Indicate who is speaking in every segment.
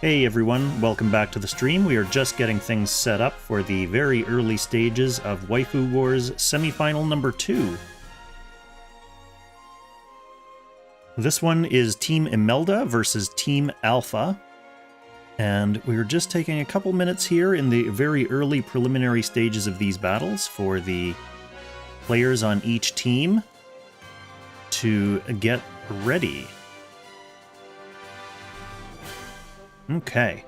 Speaker 1: Hey everyone, welcome back to the stream. We are just getting things set up for the very early stages of Waifu Wars semifinal number 2. This one is Team Imelda versus Team Alpha. And we're just taking a couple minutes here in the very early preliminary stages of these battles for the players on each team to get ready. Okay.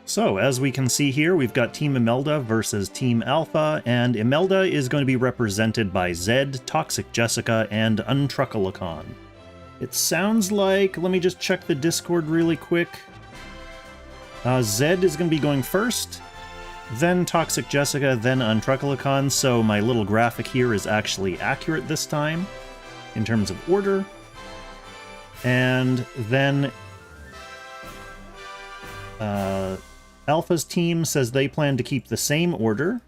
Speaker 1: So, as we can see here, we've got Team Imelda versus Team Alpha, and Imelda is going to be represented by Zed, Toxic Jessica, and UnTrucALaCon. It sounds like, let me just check the Discord really quick. Zed is going to be going first, then Toxic Jessica, then UnTrucALaCon, so my little graphic here is actually accurate this time, in terms of order. And then Alpha's team says they plan to keep the same order,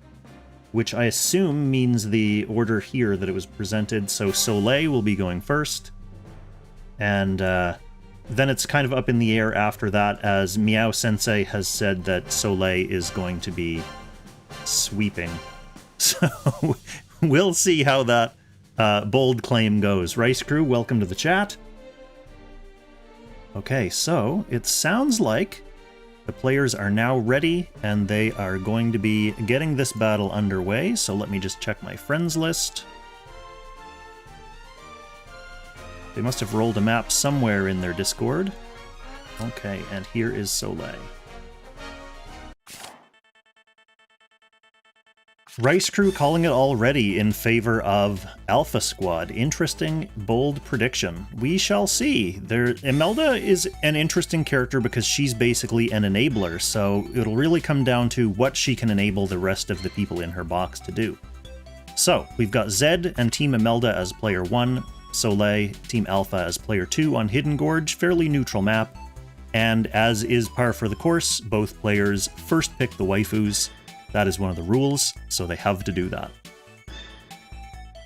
Speaker 1: which I assume means the order here that it was presented. So Soleil will be going first, and then it's kind of up in the air after that, as Meow Sensei has said that Soleil is going to be sweeping. So we'll see how that bold claim goes. Rice Crew, welcome to the chat. Okay, so it sounds like the players are now ready, and they are going to be getting this battle underway, so let me just check my friends list. They must have rolled a map somewhere in their Discord. Okay, and here is Soleil. Rice Crew calling it already in favor of Alpha Squad. Interesting, bold prediction. We shall see. Imelda is an interesting character because she's basically an enabler, so it'll really come down to what she can enable the rest of the people in her box to do. So, we've got Zed and Team Imelda as player 1, Soleil, Team Alpha as player 2 on Hidden Gorge, fairly neutral map, and as is par for the course, both players first pick the waifus. That is one of the rules, so they have to do that.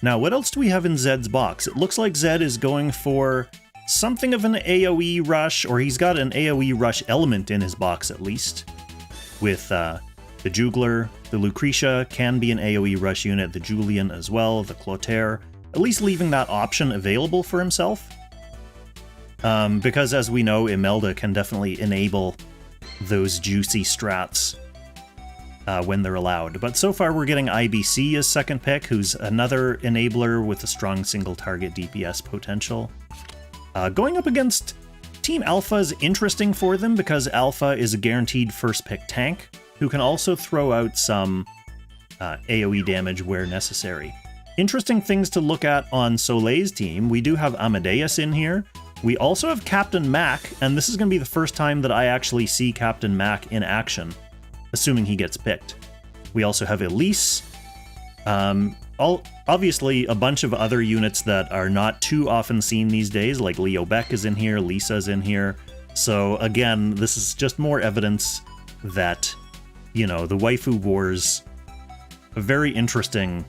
Speaker 1: Now, what else do we have in Zed's box? It looks like Zed is going for something of an AoE rush, or he's got an AoE rush element in his box at least. With the Jugler, the Lucretia can be an AoE rush unit, the Julian as well, the Clotaire, at least leaving that option available for himself. Because as we know, Imelda can definitely enable those juicy strats when they're allowed. But so far we're getting IBC as second pick, who's another enabler with a strong single target DPS potential. Going up against Team Alpha is interesting for them because Alpha is a guaranteed first pick tank who can also throw out some AoE damage where necessary. Interesting things to look at on Soleil's team. We do have Amadeus in here. We also have Captain Mac, and this is going to be the first time that I actually see Captain Mac in action, assuming he gets picked. We also have Elise. Obviously, a bunch of other units that are not too often seen these days, like Leo Beck is in here, Lisa's in here. So again, this is just more evidence that, you know, the Waifu Wars, a very interesting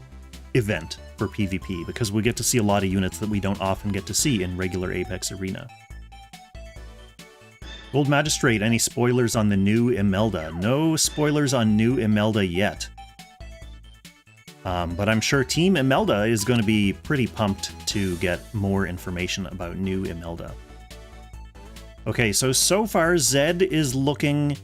Speaker 1: event for PvP, because we get to see a lot of units that we don't often get to see in regular Apex Arena. Old Magistrate, any spoilers on the new Imelda? No spoilers on new Imelda yet. But I'm sure Team Imelda is going to be pretty pumped to get more information about new Imelda. Okay, so far Zed is looking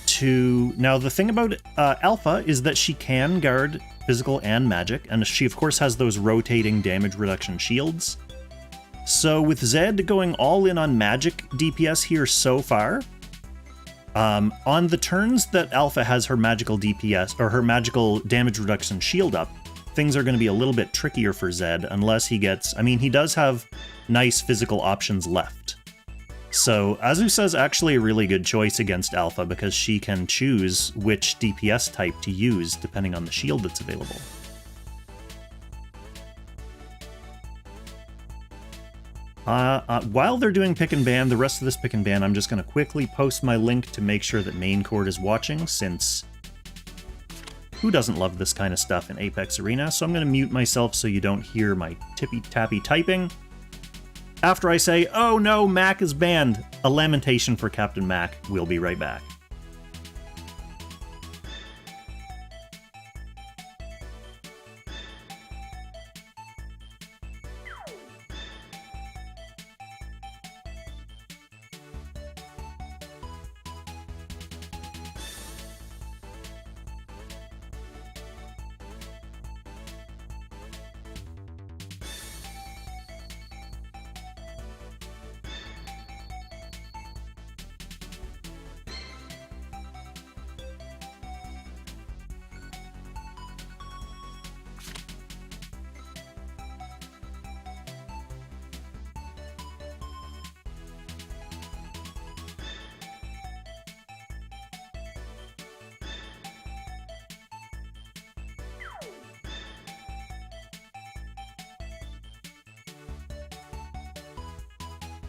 Speaker 1: to... Now, the thing about Alpha is that she can guard physical and magic, and she, of course, has those rotating damage reduction shields. So with Zed going all in on magic DPS here so far, on the turns that Alpha has her magical DPS, or her magical damage reduction shield up, things are going to be a little bit trickier for Zed unless he gets... I mean, he does have nice physical options left. So Azusa's actually a really good choice against Alpha because she can choose which DPS type to use depending on the shield that's available. While they're doing pick and ban, the rest of this pick and ban, I'm just going to quickly post my link to make sure that main court is watching, since who doesn't love this kind of stuff in Apex Arena? So I'm going to mute myself so you don't hear my tippy-tappy typing. after I say, oh no, Mac is banned. A lamentation for Captain Mac. We'll be right back.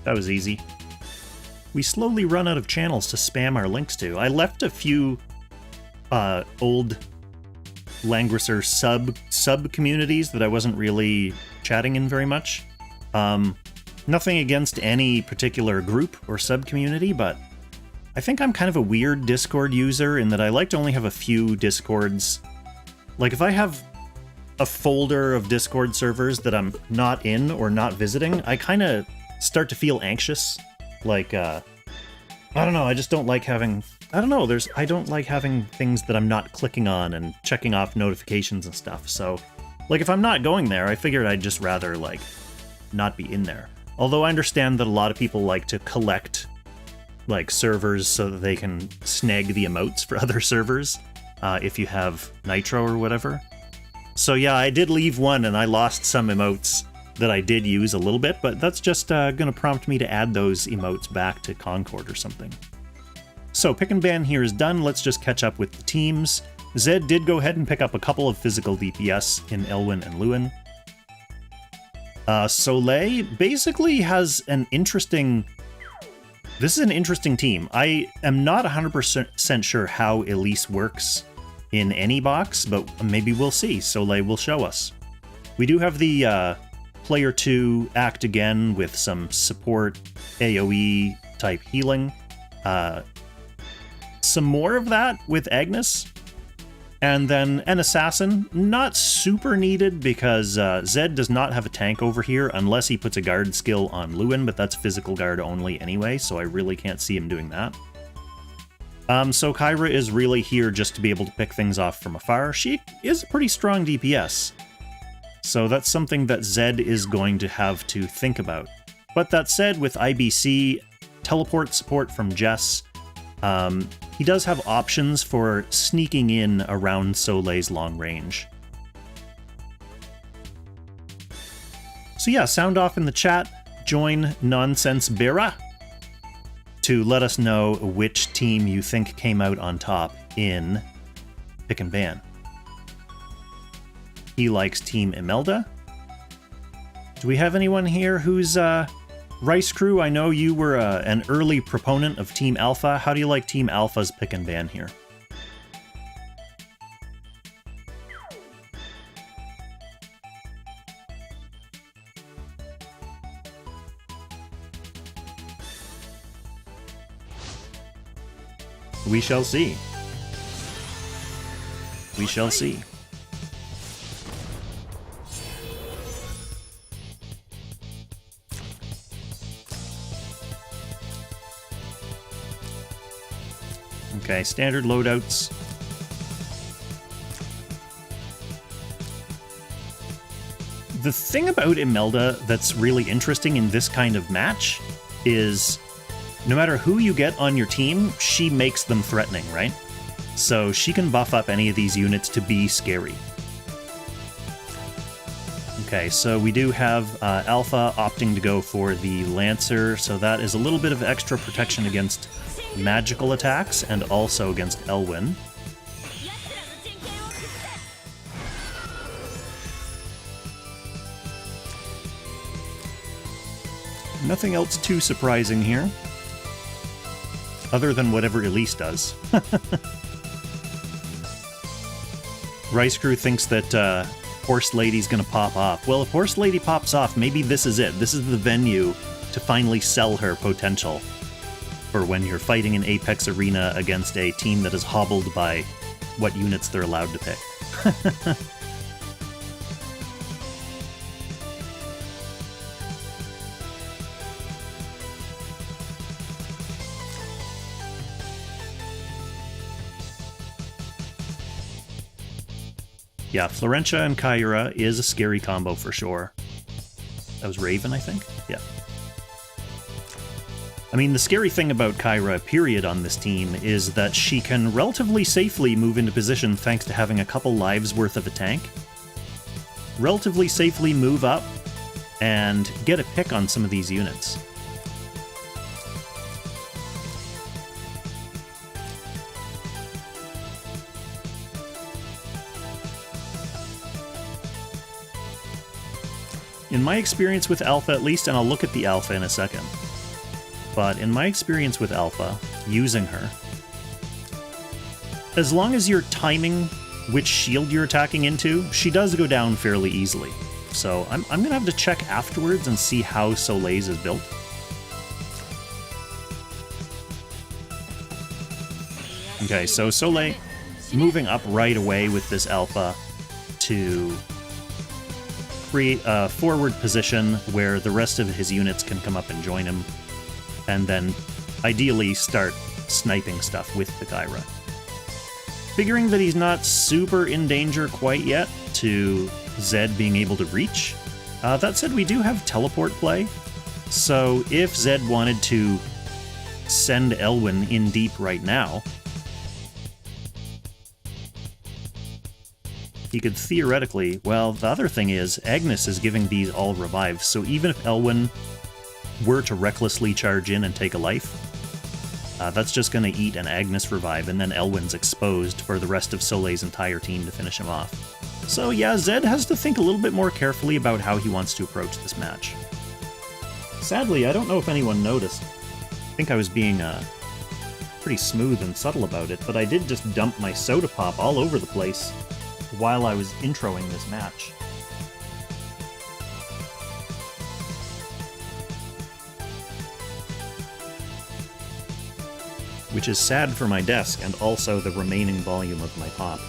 Speaker 1: That was easy. We slowly run out of channels to spam our links to. I left a few old Langrisser sub communities that I wasn't really chatting in very much. Nothing against any particular group or sub community, but I think I'm kind of a weird Discord user in that I like to only have a few Discords. Like if I have a folder of Discord servers that I'm not in or not visiting, I kind of start to feel anxious. Like, I don't know, I just don't like having... I don't like having things that I'm not clicking on and checking off notifications and stuff, so... Like, if I'm not going there, I figured I'd just rather, like, not be in there. Although I understand that a lot of people like to collect, like, servers so that they can snag the emotes for other servers, if you have Nitro or whatever. So yeah, I did leave one and I lost some emotes that I did use a little bit, but that's just gonna prompt me to add those emotes back to Concord or something. So Pick and Ban here is done, let's just catch up with the teams. Zed did go ahead and pick up a couple of physical DPS in Elwyn and Lewin. Soleil basically has an interesting... This is an interesting team. I am not 100% sure how Elise works in any box, but maybe we'll see. Soleil will show us. We do have the Player 2 act again with some support AoE type healing. Some more of that with Agnes. And then an assassin, not super needed because Zed does not have a tank over here unless he puts a guard skill on Lewin, but that's physical guard only anyway, so I really can't see him doing that. So Kyra is really here just to be able to pick things off from afar. She is a pretty strong DPS, so that's something that Zed is going to have to think about. But that said, with IBC, teleport support from Jess, he does have options for sneaking in around Soleil's long range. So yeah, sound off in the chat, join Nonsense Bera to let us know which team you think came out on top in Pick and Ban. He likes Team Imelda. Do we have anyone here who's Rice Crew? I know you were an early proponent of Team Alpha. How do you like Team Alpha's Pick and Ban here? We shall see. We shall see. Okay, standard loadouts. The thing about Imelda that's really interesting in this kind of match is no matter who you get on your team, she makes them threatening, right? So she can buff up any of these units to be scary. Okay, so we do have Alpha opting to go for the Lancer, so that is a little bit of extra protection against magical attacks and also against Elwyn. Nothing else too surprising here, other than whatever Elise does. Rice Crew thinks that Horse Lady's gonna pop off. Well, if Horse Lady pops off, maybe this is it. This is the venue to finally sell her potential for when you're fighting an Apex arena against a team that is hobbled by what units they're allowed to pick. Yeah, Florentia and Kyra is a scary combo for sure. That was Raven, I think? Yeah. I mean, the scary thing about Kyra, period, on this team is that she can relatively safely move into position thanks to having a couple lives worth of a tank. Relatively safely move up and get a pick on some of these units. In my experience with Alpha, at least, and I'll look at the Alpha in a second, but in my experience with Alpha, using her, as long as you're timing which shield you're attacking into, she does go down fairly easily. So I'm going to have to check afterwards and see how Soleil's is built. Okay, so Soleil moving up right away with this Alpha to create a forward position where the rest of his units can come up and join him, and then ideally start sniping stuff with the Kyra. Figuring that he's not super in danger quite yet to Zed being able to reach. That said, we do have teleport play, so if Zed wanted to send Elwyn in deep right now, he could theoretically... Well, the other thing is, Agnes is giving these all revives, so even if Elwyn were to recklessly charge in and take a life, that's just going to eat an Agnes revive, and then Elwyn's exposed for the rest of Soleil's entire team to finish him off. So yeah, Zed has to think a little bit more carefully about how he wants to approach this match. Sadly, I don't know if anyone noticed. I think I was being pretty smooth and subtle about it, but I did just dump my soda pop all over the place while I was introing this match. Which is sad for my desk and also the remaining volume of my pop.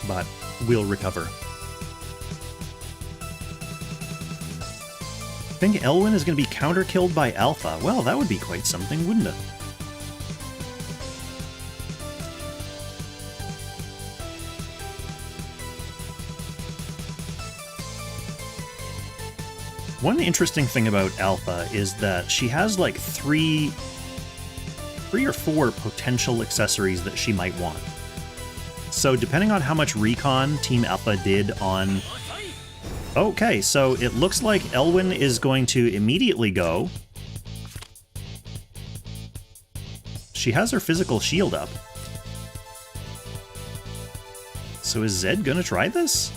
Speaker 1: But we'll recover. I think Elwyn is going to be counter-killed by Alpha. Well, that would be quite something, wouldn't it? One interesting thing about Alpha is that she has like three or four potential accessories that she might want. So depending on how much recon Team Alpha did on... Okay, so it looks like Elwyn is going to immediately go. She has her physical shield up. So is Zed gonna try this?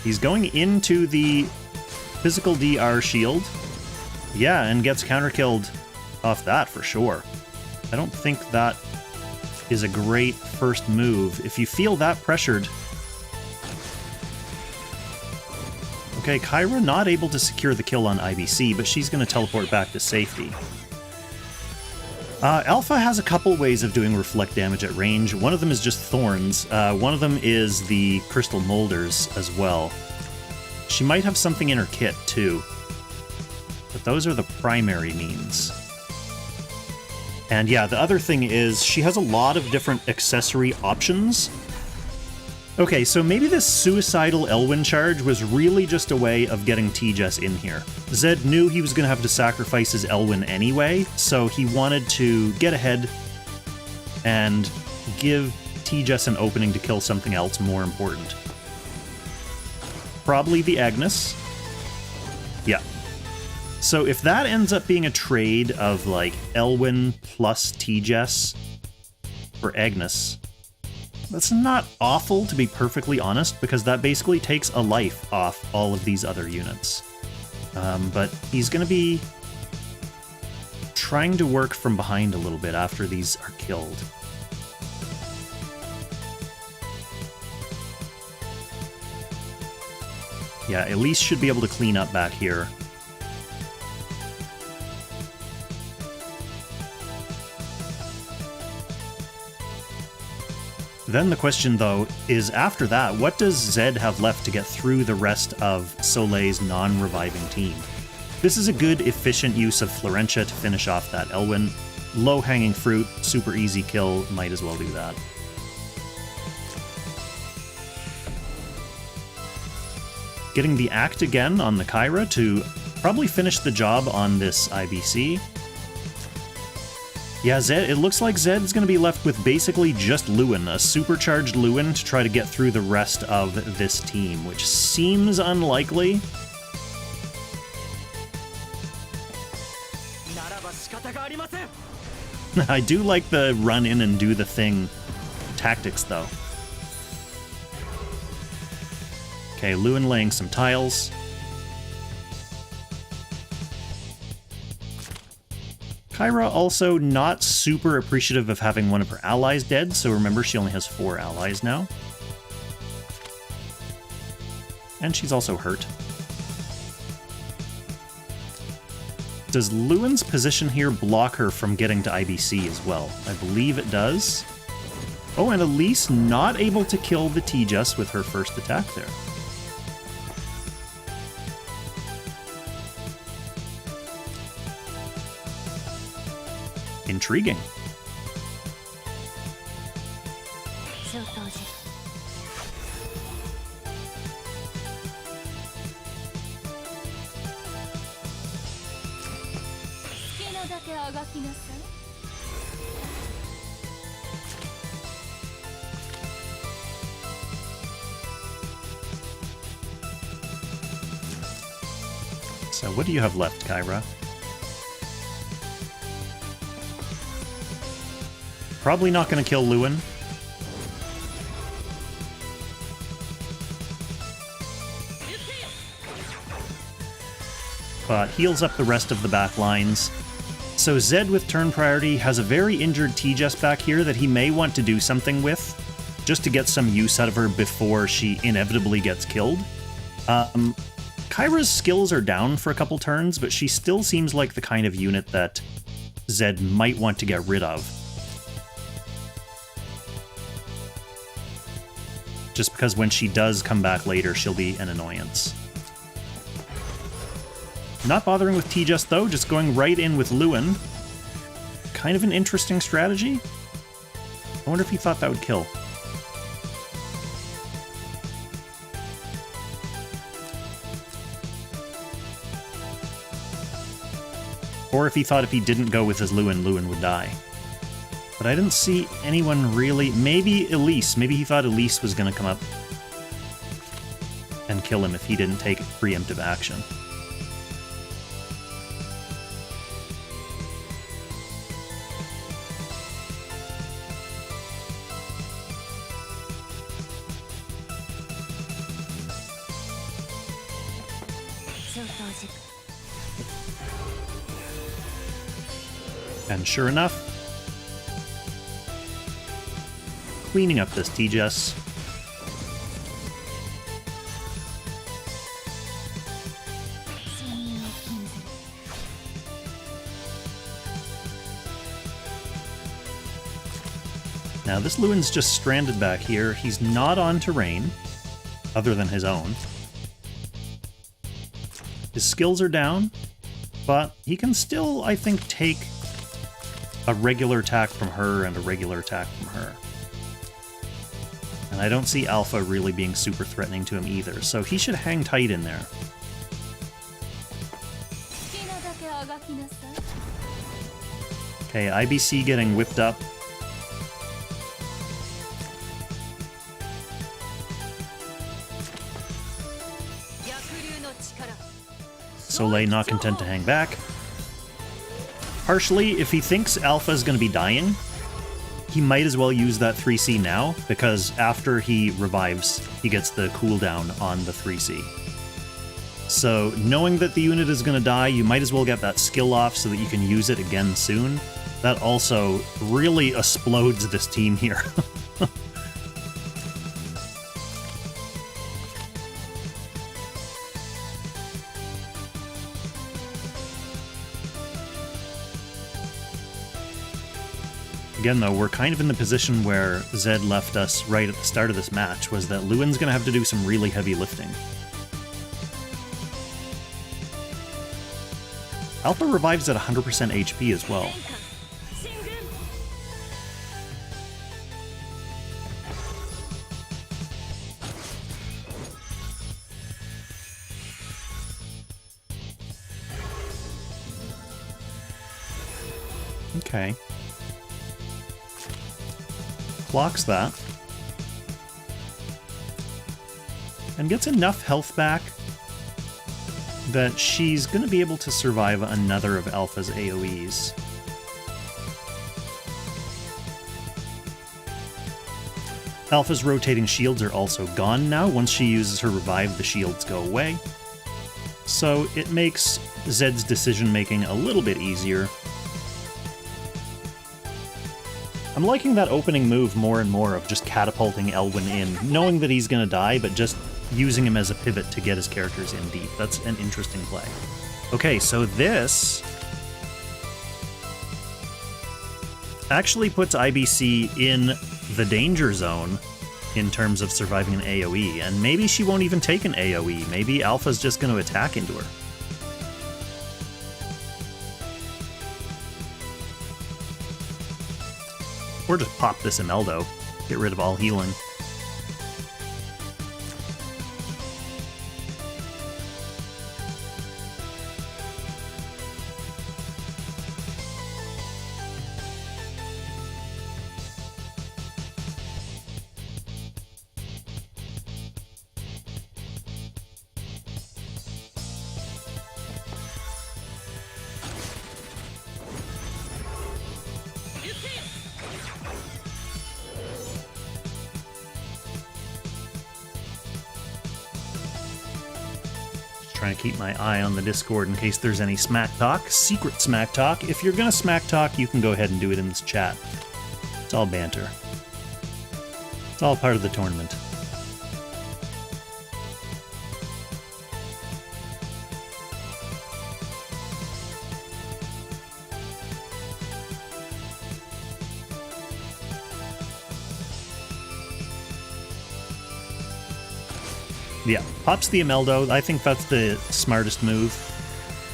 Speaker 1: He's going into the physical DR shield. Yeah, and gets counter-killed off that for sure. I don't think that is a great first move. If you feel that pressured... Okay, Kyra not able to secure the kill on IBC, but she's going to teleport back to safety. Alpha has a couple ways of doing reflect damage at range. One of them is just thorns. One of them is the crystal molders as well. She might have something in her kit too, but those are the primary means. And yeah, the other thing is she has a lot of different accessory options. Okay, so maybe this suicidal Elwyn charge was really just a way of getting T-Jess in here. Zed knew he was going to have to sacrifice his Elwyn anyway, so he wanted to get ahead and give T-Jess an opening to kill something else more important. Probably the Agnes. Yeah. So if that ends up being a trade of, like, Elwyn plus T-Jess for Agnes, That's not awful, to be perfectly honest, because that basically takes a life off all of these other units. But he's going to be trying to work from behind a little bit after these are killed. Yeah, Elise should be able to clean up back here. Then the question, though, is after that, what does Zed have left to get through the rest of Soleil's non-reviving team? This is a good, efficient use of Florentia to finish off that Elwyn. Low-hanging fruit, super easy kill, might as well do that. Getting the Act again on the Kyra to probably finish the job on this IBC. Yeah, Zed, it looks like Zed's going to be left with basically just Lewin, a supercharged Lewin to try to get through the rest of this team, which seems unlikely. I do like the run in and do the thing tactics, though. Okay, Lewin laying some tiles. Kyra also not super appreciative of having one of her allies dead, so remember she only has 4 allies now. And she's also hurt. Does Lewin's position here block her from getting to IBC as well? I believe it does. Oh, and Elise not able to kill the Tejas with her first attack there. Intriguing. So what do you have left, Kyra? Probably not going to kill Lewin. But heals up the rest of the back lines. So Zed with turn priority has a very injured Tejas back here that he may want to do something with, just to get some use out of her before she inevitably gets killed. Kyra's skills are down for a couple turns, but she still seems like the kind of unit that Zed might want to get rid of. Just because when she does come back later, she'll be an annoyance. Not bothering with Tejas, though, just going right in with Lewin. Kind of an interesting strategy. I wonder if he thought that would kill. Or if he thought if he didn't go with his Lewin, Lewin would die. But I didn't see anyone really... Maybe Elise. Maybe he thought Elise was going to come up and kill him if he didn't take preemptive action. And sure enough, cleaning up this Tejas. Now this Lewin's just stranded back here. He's not on terrain, other than his own. His skills are down, but he can still, I think, take a regular attack from her and a regular attack from her. And I don't see Alpha really being super threatening to him either, so he should hang tight in there. Okay, IBC getting whipped up. Soleil not content to hang back. Partially, if he thinks Alpha is going to be dying, he might as well use that 3C now, because after he revives, he gets the cooldown on the 3C. So knowing that the unit is going to die, you might as well get that skill off so that you can use it again soon. That also really explodes this team here. Again, though, we're kind of in the position where Zed left us right at the start of this match, was that Lewin's going to have to do some really heavy lifting. Alpha revives at 100% HP as well. Okay. Blocks that. And gets enough health back that she's going to be able to survive another of Alpha's AoEs. Alpha's rotating shields are also gone now. Once she uses her revive, the shields go away. So it makes Zed's decision-making a little bit easier. I'm liking that opening move more and more of just catapulting Elwyn in, knowing that he's going to die, but just using him as a pivot to get his characters in deep. That's an interesting play. Okay, so this actually puts IBC in the danger zone in terms of surviving an AoE, and maybe she won't even take an AoE. Maybe Alpha's just going to attack into her. Or just pop this Imelda, get rid of all healing. Trying to keep my eye on the Discord in case there's any smack talk, secret smack talk. If you're gonna smack talk, you can go ahead and do it in this chat. It's all banter. It's all part of the tournament. Yeah, pops the Imelda. I think that's the smartest move.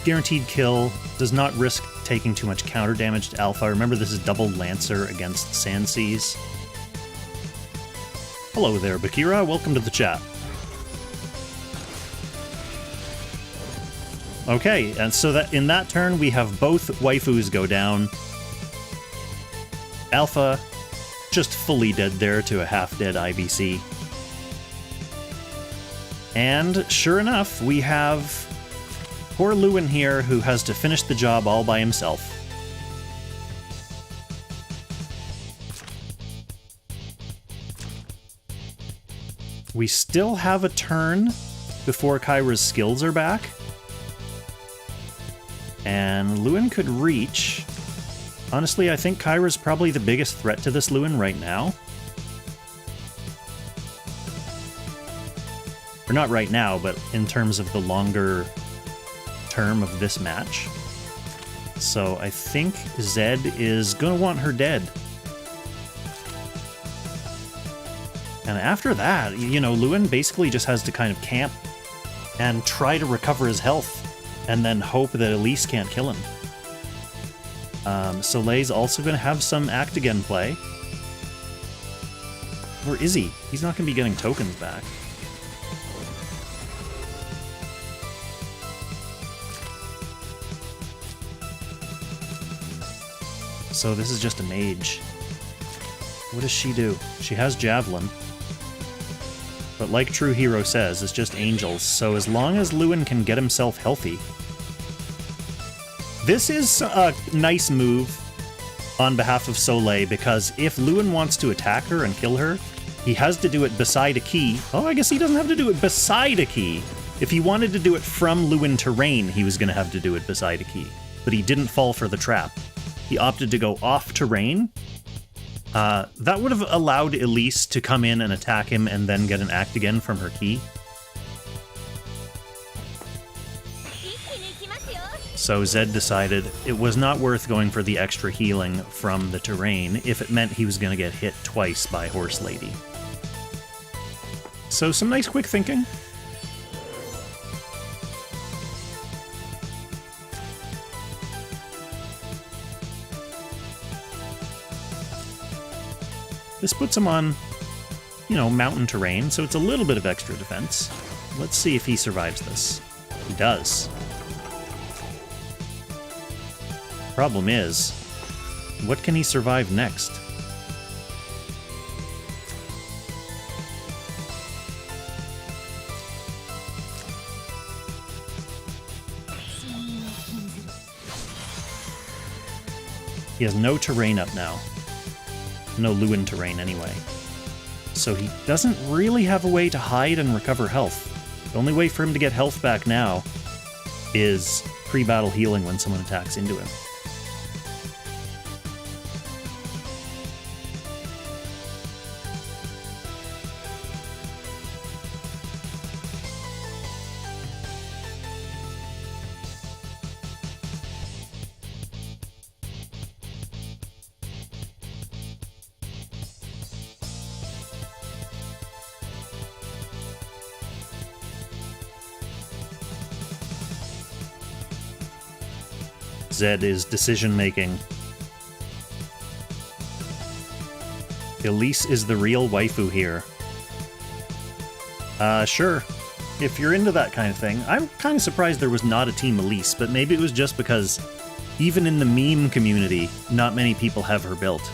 Speaker 1: Guaranteed kill, does not risk taking too much counter damage to Alpha. Remember, this is double Lancer against Sandseas. Hello there, Bakira. Welcome to the chat. Okay, and so that in that turn, we have both waifus go down. Alpha just fully dead there to a half-dead IBC. And sure enough, we have poor Lewin here who has to finish the job all by himself. We still have a turn before Kyra's skills are back. And Lewin could reach. Honestly, I think Kyra's probably the biggest threat to this Lewin right now. Or not right now, but in terms of the longer term of this match. So I think Zed is going to want her dead. And after that, you know, Lewin basically just has to kind of camp and try to recover his health, and then hope that Elise can't kill him. Soleil's also going to have some act again play. Or is he? He's not going to be getting tokens back. So this is just a mage. What does she do? She has Javelin. But like True Hero says, it's just angels, so as long as Lewin can get himself healthy. This is a nice move on behalf of Soleil, because if Lewin wants to attack her and kill her, he has to do it beside a key. Oh, I guess he doesn't have to do it beside a key. If he wanted to do it from Lewin terrain, he was going to have to do it beside a key. But he didn't fall for the trap. He opted to go off terrain. That would have allowed Elise to come in and attack him and then get an act again from her key. So Zed decided it was not worth going for the extra healing from the terrain if it meant he was going to get hit twice by Horse Lady. So some nice quick thinking. This puts him on, you know, mountain terrain, so it's a little bit of extra defense. Let's see if he survives this. He does. Problem is, what can he survive next? He has no terrain up now. No Lewin terrain, anyway. So he doesn't really have a way to hide and recover health. The only way for him to get health back now is pre-battle healing when someone attacks into him. Zed is decision-making. Elise is the real waifu here. Sure. If you're into that kind of thing. I'm kind of surprised there was not a Team Elise, but maybe it was just because even in the meme community, not many people have her built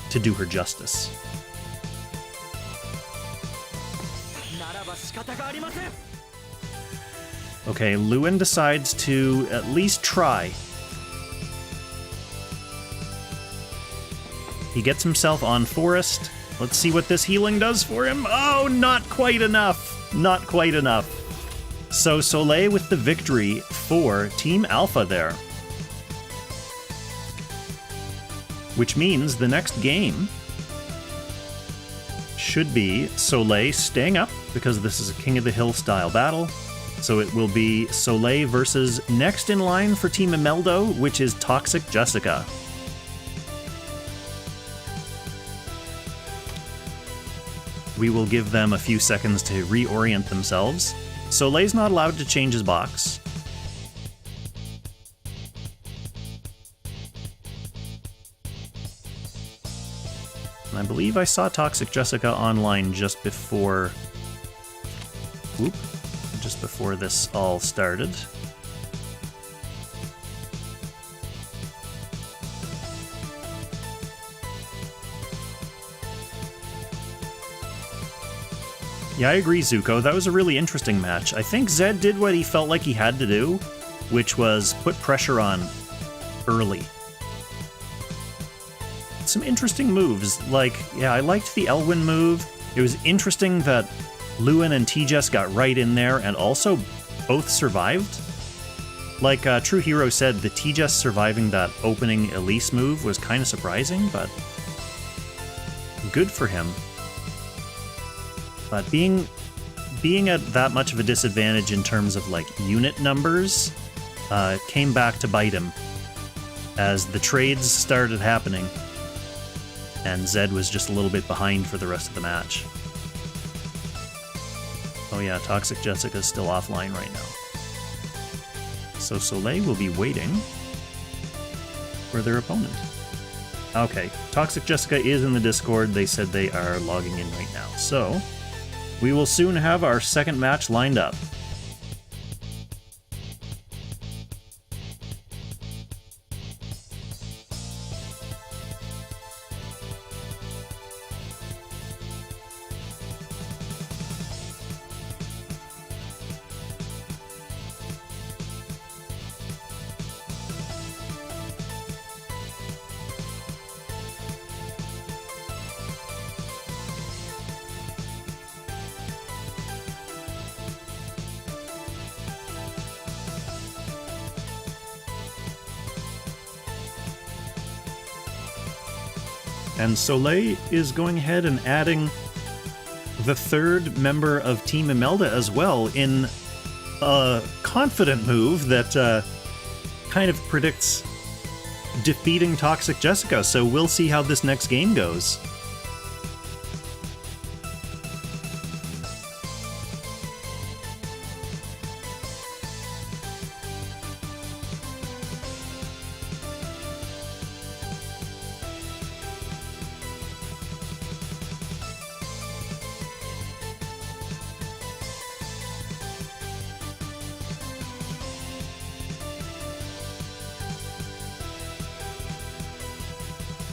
Speaker 1: to do her justice. Okay, Lewin decides to at least try. He gets himself on Forest. Let's see what this healing does for him. Oh, not quite enough. Not quite enough. So Soleil with the victory for Team Alpha there. Which means the next game should be Soleil staying up, because this is a King of the Hill style battle. So it will be Soleil versus next in line for Team Imelda, which is Toxic Jessica. We will give them a few seconds to reorient themselves. Soleil's not allowed to change his box. And I believe I saw Toxic Jessica online just before... Whoop. Just before this all started. Yeah, I agree, Zuko. That was a really interesting match. I think Zed did what he felt like he had to do, which was put pressure on early. Some interesting moves. Like, yeah, I liked the Elwyn move. It was interesting that Lewin and T-Jess got right in there and also both survived. Like True Hero said, the T-Jess surviving that opening Elise move was kind of surprising, but good for him. But being at that much of a disadvantage in terms of like unit numbers came back to bite him as the trades started happening, and Zed was just a little bit behind for the rest of the match. Oh yeah, Toxic Jessica's still offline right now. So Soleil will be waiting for their opponent. Okay, Toxic Jessica is in the Discord. They said they are logging in right now. So we will soon have our second match lined up. And Soleil is going ahead and adding the third member of Team Imelda as well in a confident move that kind of predicts defeating Toxic Jessica, so we'll see how this next game goes.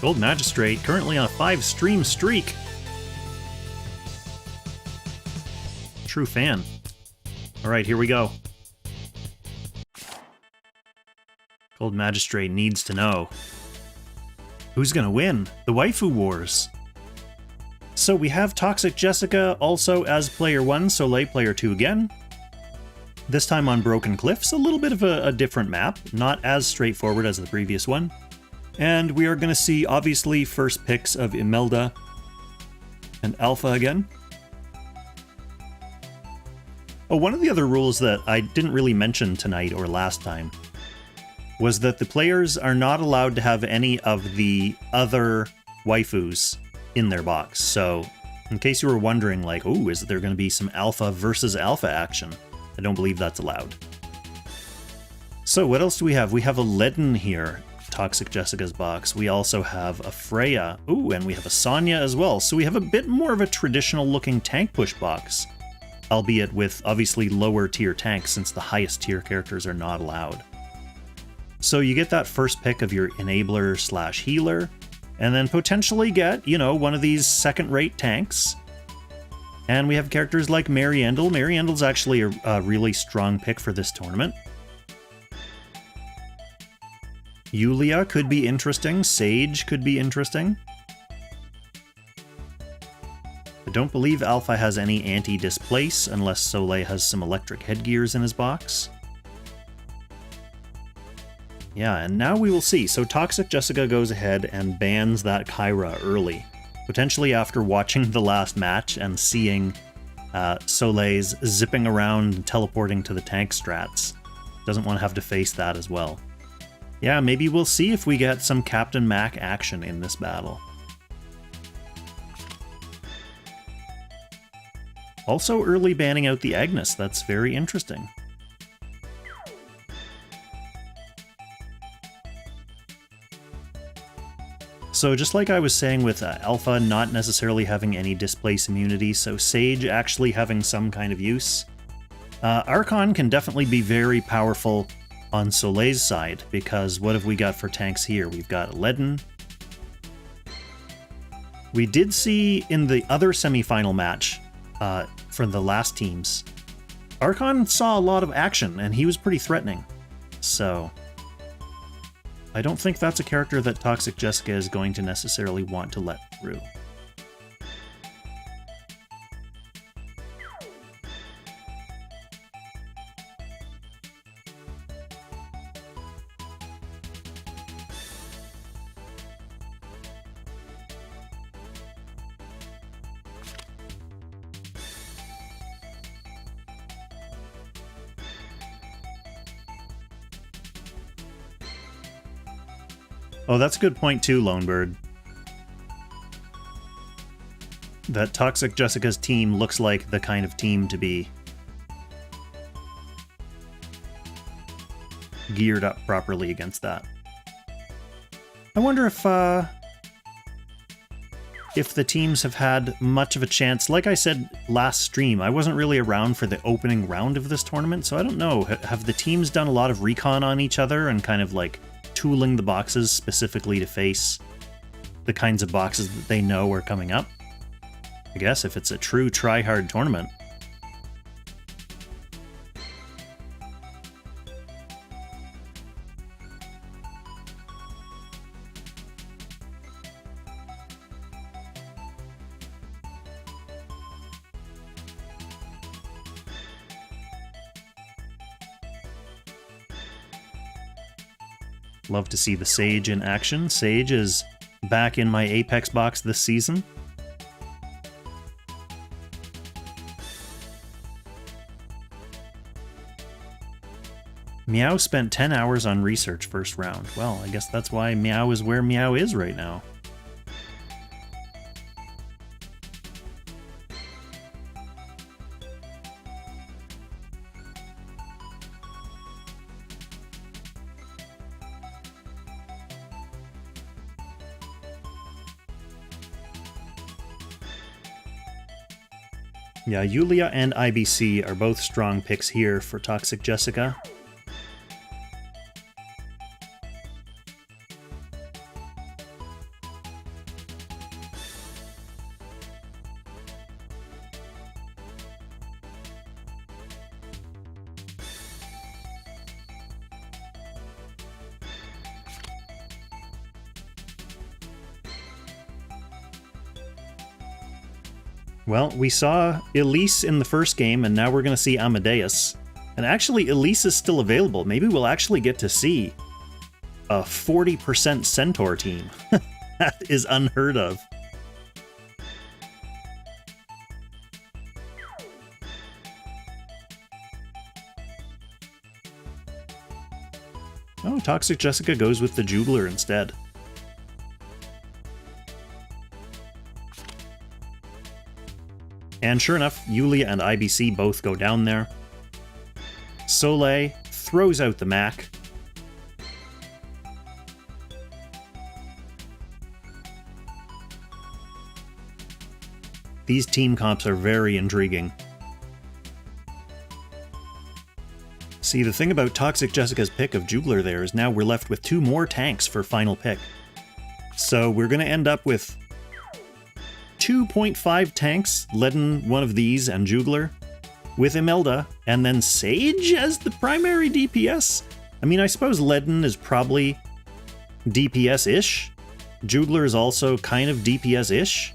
Speaker 1: Gold Magistrate, currently on a 5-stream streak. True fan. Alright, here we go. Gold Magistrate needs to know. Who's gonna win? The Waifu Wars. So we have Toxic Jessica also as player 1, Soleil player 2 again. This time on Broken Cliffs, a little bit of a different map, not as straightforward as the previous one. And we are going to see, obviously, first picks of Imelda and Alpha again. Oh, one of the other rules that I didn't really mention tonight or last time was that the players are not allowed to have any of the other waifus in their box. So, in case you were wondering, like, oh, is there going to be some Alpha versus Alpha action? I don't believe that's allowed. So, what else do we have? We have a Leaden here. Toxic Jessica's box. We also have a Freya. Ooh, and we have a Sonya as well. So we have a bit more of a traditional looking tank push box, albeit with obviously lower tier tanks since the highest tier characters are not allowed. So you get that first pick of your enabler / healer, and then potentially get, you know, one of these second-rate tanks. And we have characters like Mariendel. Mariendel's actually a really strong pick for this tournament. Yulia could be interesting. Sage could be interesting. I don't believe Alpha has any anti-displace unless Soleil has some electric headgears in his box. Yeah, and now we will see. So Toxic Jessica goes ahead and bans that Kyra early. Potentially after watching the last match and seeing Soleil's zipping around and teleporting to the tank strats. Doesn't want to have to face that as well. Yeah, maybe we'll see if we get some Captain Mac action in this battle. Also early banning out the Agnes, that's very interesting. So just like I was saying with Alpha not necessarily having any displace immunity, so Sage actually having some kind of use. Archon can definitely be very powerful on Soleil's side, because what have we got for tanks here? We've got Leaden. We did see in the other semifinal match for the last teams, Archon saw a lot of action and he was pretty threatening. So I don't think that's a character that Toxic Jessica is going to necessarily want to let through. Oh, that's a good point too, Lonebird. That Toxic Jessica's team looks like the kind of team to be geared up properly against that. I wonder if the teams have had much of a chance. Like I said last stream, I wasn't really around for the opening round of this tournament, so I don't know. Have the teams done a lot of recon on each other and kind of like tooling the boxes specifically to face the kinds of boxes that they know are coming up? I guess if it's a true try-hard tournament. Love to see the Sage in action. Sage is back in my Apex box this season. Meow spent 10 hours on research first round. Well, I guess that's why Meow is where Meow is right now. Yeah, Yulia and IBC are both strong picks here for Toxic Jessica. Well, we saw Elise in the first game, and now we're going to see Amadeus. And actually, Elise is still available. Maybe we'll actually get to see a 40% Centaur team. That is unheard of. Oh, Toxic Jessica goes with the Jugler instead. And sure enough, Yulia and IBC both go down there. Soleil throws out the Mac. These team comps are very intriguing. See, the thing about Toxic Jessica's pick of Jugler there is now we're left with 2 more tanks for final pick. So we're going to end up with 2.5 tanks, Ledden one of these and Jugler, with Imelda, and then Sage as the primary DPS? I mean, I suppose Ledden is probably DPS-ish. Jugler is also kind of DPS-ish.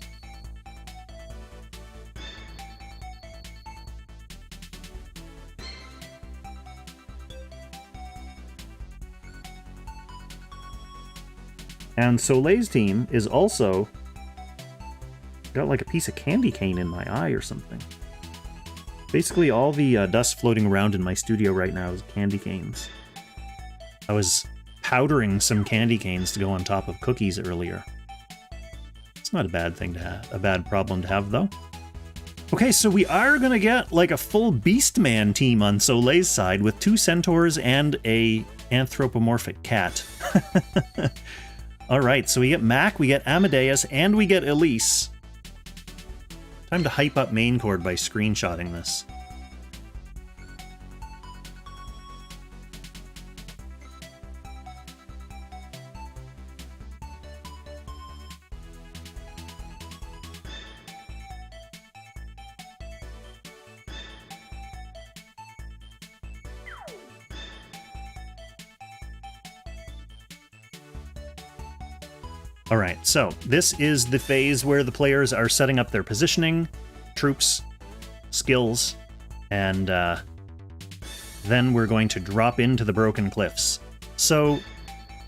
Speaker 1: And Soleil's team is also got like a piece of candy cane in my eye or something. Basically all the dust floating around in my studio right now is candy canes. I was powdering some candy canes to go on top of cookies earlier. It's not a bad thing to have, a bad problem to have though. Okay, so we are gonna get like a full Beastman team on Soleil's side with 2 centaurs and a anthropomorphic cat. Alright, so we get Mac, we get Amadeus, and we get Elise. Time to hype up main chord by screenshotting this. Alright, so this is the phase where the players are setting up their positioning, troops, skills, and then we're going to drop into the Broken Cliffs. So,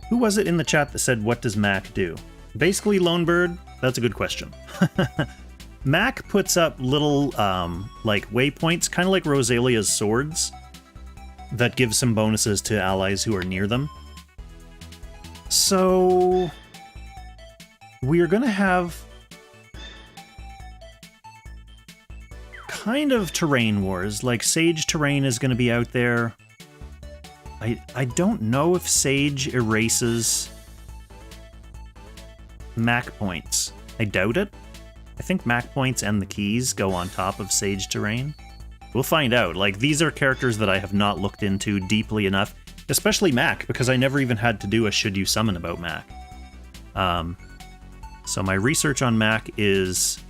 Speaker 1: who was it in the chat that said, what does Mac do? Basically, Lone Bird? That's a good question. Mac puts up little, like, waypoints, kind of like Rosalia's swords, that give some bonuses to allies who are near them. So we are going to have kind of terrain wars, like Sage terrain is going to be out there. I don't know if Sage erases Mac points. I doubt it. I think Mac points and the keys go on top of Sage terrain. We'll find out. Like, these are characters that I have not looked into deeply enough, especially Mac, because I never even had to do a Should You Summon about Mac. So my research on Mac is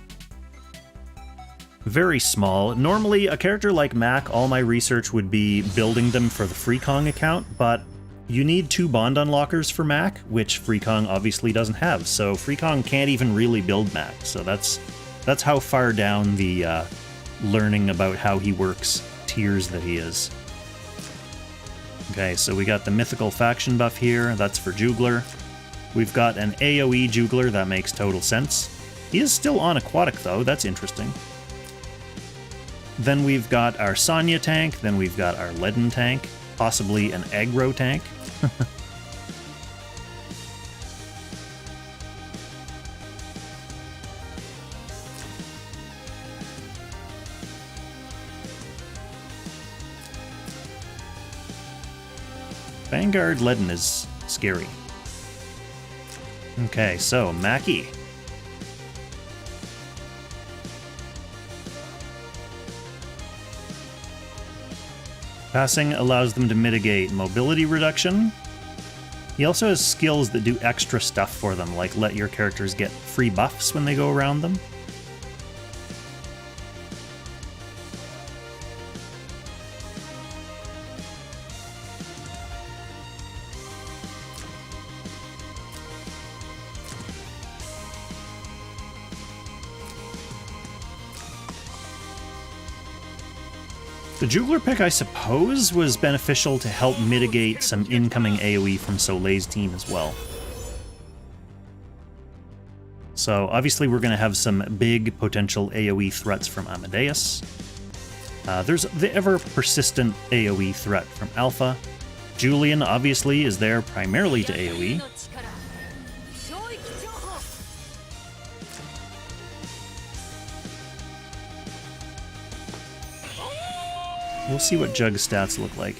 Speaker 1: very small. Normally, a character like Mac, all my research would be building them for the Freekong account, but you need 2 bond unlockers for Mac, which Freekong obviously doesn't have, so Freekong can't even really build Mac, so that's how far down the learning about how he works tiers that he is. Okay, so we got the mythical faction buff here, that's for Jugler. We've got an AoE Jugler, that makes total sense. He is still on Aquatic though, that's interesting. Then we've got our Sonya tank, then we've got our Leaden tank, possibly an aggro tank. Vanguard Leaden is scary. Okay, so Mackie. Passing allows them to mitigate mobility reduction. He also has skills that do extra stuff for them, like let your characters get free buffs when they go around them. The Jugler pick, I suppose, was beneficial to help mitigate some incoming AoE from Soleil's team as well. So obviously we're going to have some big potential AoE threats from Amadeus. There's the ever-persistent AoE threat from Alpha. Julian obviously is there primarily to AoE. We'll see what Jug's stats look like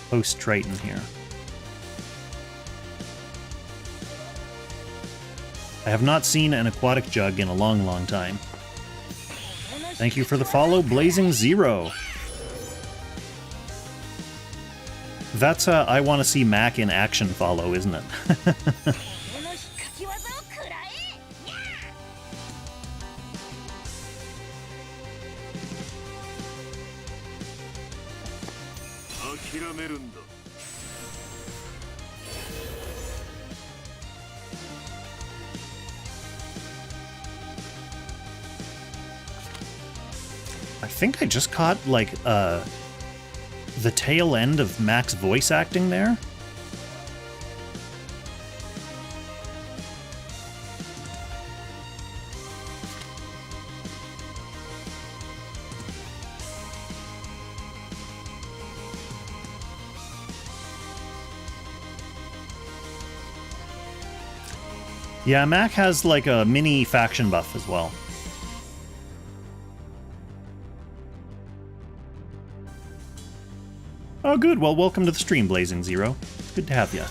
Speaker 1: post-Triton here. I have not seen an aquatic Jug in a long, long time. Thank you for the follow, Blazing Zero. That's a I want to see Mac in action follow, isn't it? I think I just caught, like, the tail end of Mac's voice acting there. Yeah, Mac has, like, a mini faction buff as well. Oh, good. Well, welcome to the stream, Blazing Zero. Good to have you.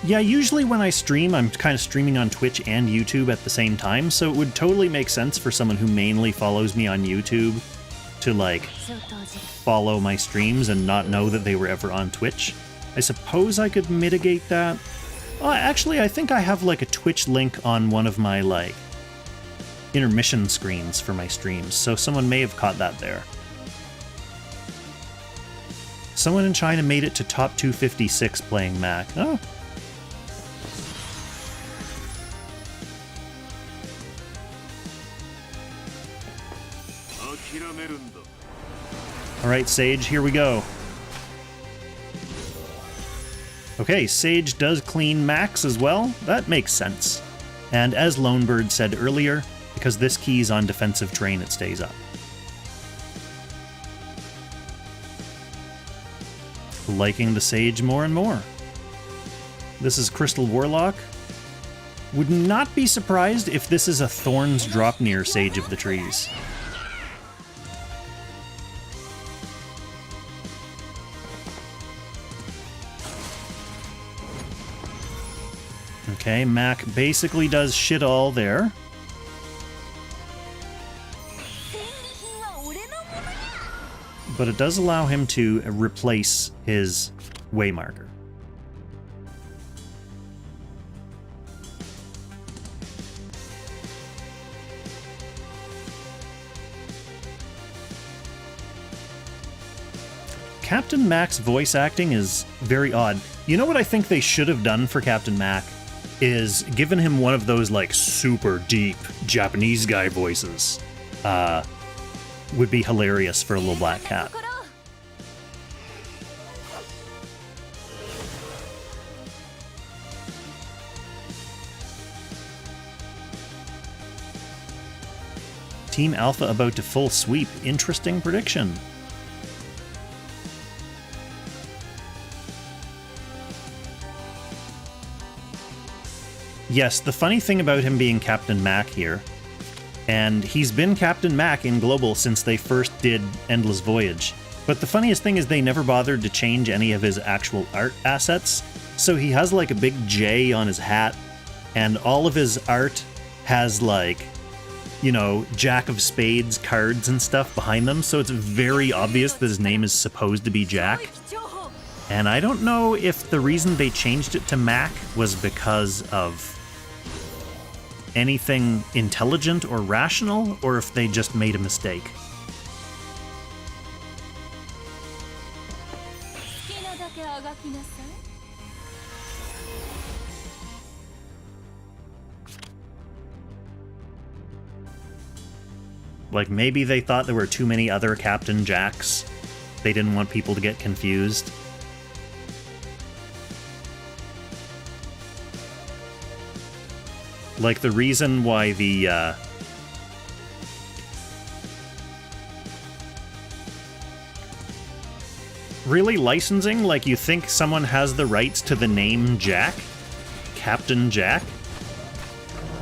Speaker 1: Yeah, usually when I stream, I'm kind of streaming on Twitch and YouTube at the same time, so it would totally make sense for someone who mainly follows me on YouTube to, like, follow my streams and not know that they were ever on Twitch. I suppose I could mitigate that. Actually, I think I have, like, a Twitch link on one of my, like, intermission screens for my streams, so someone may have caught that there. Someone in China made it to top 256 playing Mac. Oh. Alright, Sage, here we go. Okay, Sage does clean Max as well. That makes sense. And as Lonebird said earlier, because this key's on defensive terrain, it stays up. Liking the Sage more and more. This is Crystal Warlock. Would not be surprised if this is a Thorns drop near Sage of the Trees. Okay, Mac basically does shit all there. But it does allow him to replace his Waymarker. Captain Mac's voice acting is very odd. You know what I think they should have done for Captain Mac? Is given him one of those, like, super deep Japanese guy voices. Would be hilarious for a little black cat. Team Alpha about to full sweep. Interesting prediction. Yes, the funny thing about him being Captain Mac here, and he's been Captain Mac in Global since they first did Endless Voyage, but the funniest thing is they never bothered to change any of his actual art assets, so he has like a big J on his hat, and all of his art has like, you know, Jack of Spades cards and stuff behind them, so it's very obvious that his name is supposed to be Jack. And I don't know if the reason they changed it to Mac was because of anything intelligent or rational, or if they just made a mistake. Like, maybe they thought there were too many other Captain Jacks. They didn't want people to get confused. Like, the reason why the, really, licensing? Like, you think someone has the rights to the name Jack? Captain Jack?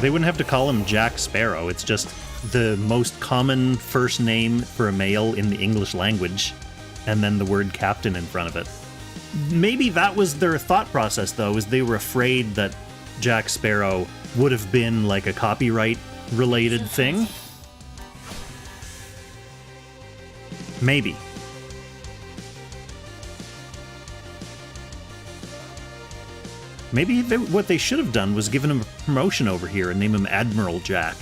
Speaker 1: They wouldn't have to call him Jack Sparrow, it's just the most common first name for a male in the English language, and then the word captain in front of it. Maybe that was their thought process, though, is they were afraid that Jack Sparrow would have been like a copyright-related thing. Maybe. Maybe what they should have done was given him a promotion over here and name him Admiral Jack.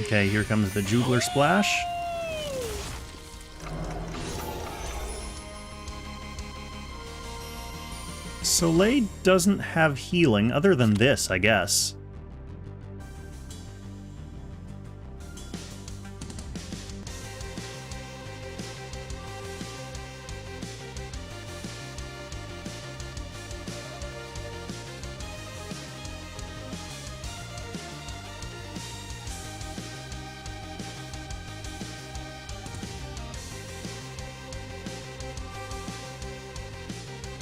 Speaker 1: Okay, here comes the Jugler Splash. Soleil doesn't have healing, other than this, I guess.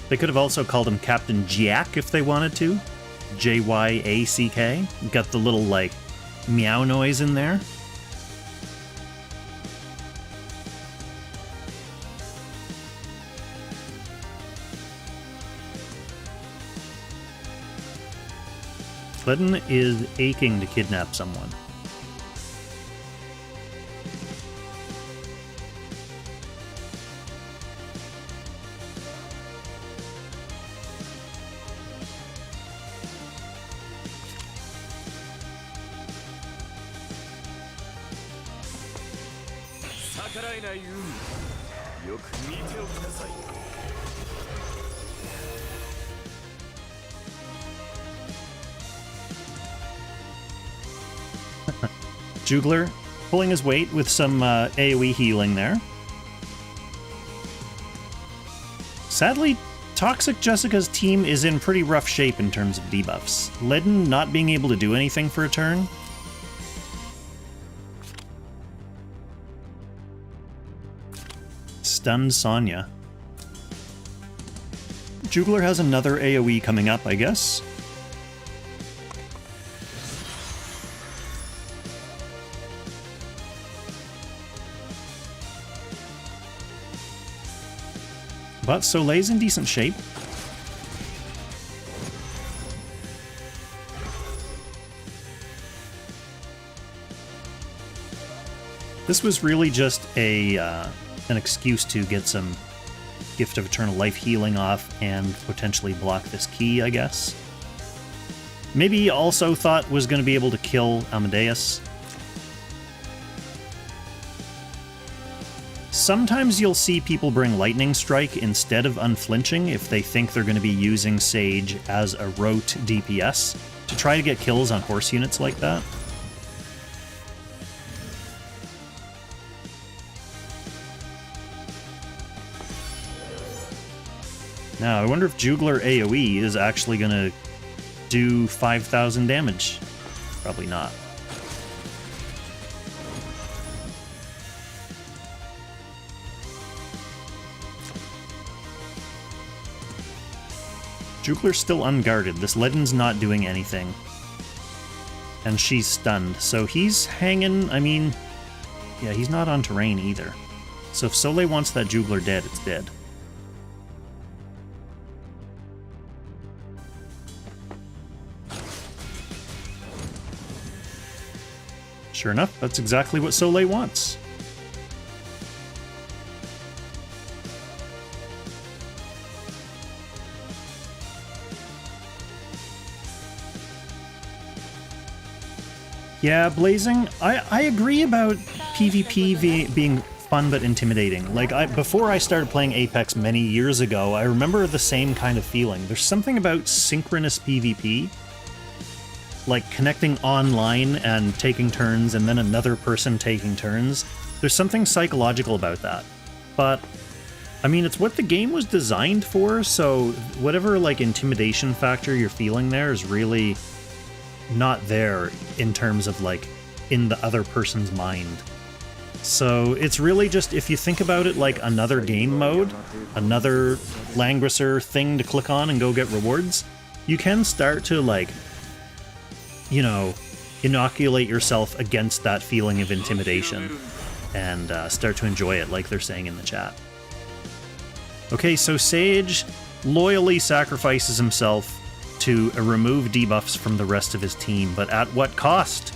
Speaker 1: They could have also called him Captain Jack if they wanted to. J-Y-A-C-K. Got the little, like, meow noise in there. Kitten is aching to kidnap someone. Jugler pulling his weight with some AoE healing there. Sadly, Toxic Jessica's team is in pretty rough shape in terms of debuffs. Ledden not being able to do anything for a turn. Stunned Sonya. Jugler has another AoE coming up, I guess. But Soleil's in decent shape. This was really just an excuse to get some Gift of Eternal Life healing off and potentially block this key, I guess. Maybe he also thought was going to be able to kill Amadeus. Sometimes you'll see people bring Lightning Strike instead of Unflinching if they think they're going to be using Sage as a rote DPS to try to get kills on horse units like that. Now, I wonder if Juglar AoE is actually going to do 5,000 damage. Probably not. Juglar's still unguarded. This Leden's not doing anything. And she's stunned. So he's hanging, I mean... Yeah, he's not on terrain either. So if Soleil wants that Juglar dead, it's dead. Sure enough, that's exactly what Soleil wants. Yeah, Blazing, I agree about PvP being fun but intimidating. Like, before I started playing Apex many years ago, I remember the same kind of feeling. There's something about synchronous PvP, like connecting online and taking turns and then another person taking turns. There's something psychological about that. But, I mean, it's what the game was designed for, so whatever, like, intimidation factor you're feeling there is really not there in terms of, like, in the other person's mind. So it's really just, if you think about it like another game mode, another Langrisser thing to click on and go get rewards, you can start to, like, you know, inoculate yourself against that feeling of intimidation and start to enjoy it, like they're saying in the chat. Okay, so Sage loyally sacrifices himself to remove debuffs from the rest of his team, but at what cost?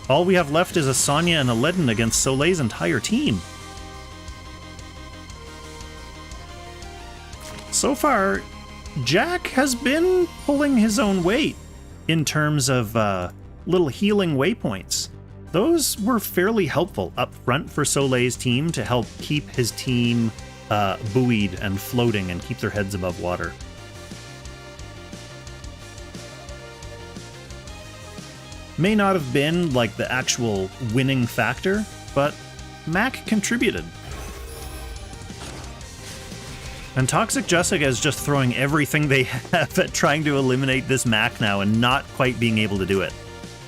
Speaker 1: All we have left is a Sonya and a Leden against Soleil's entire team. So far, Jack has been pulling his own weight in terms of little healing waypoints. Those were fairly helpful up front for Soleil's team to help keep his team buoyed and floating and keep their heads above water. May not have been like the actual winning factor, but Mac contributed. And Toxic Jessica is just throwing everything they have at trying to eliminate this Mac now and not quite being able to do it.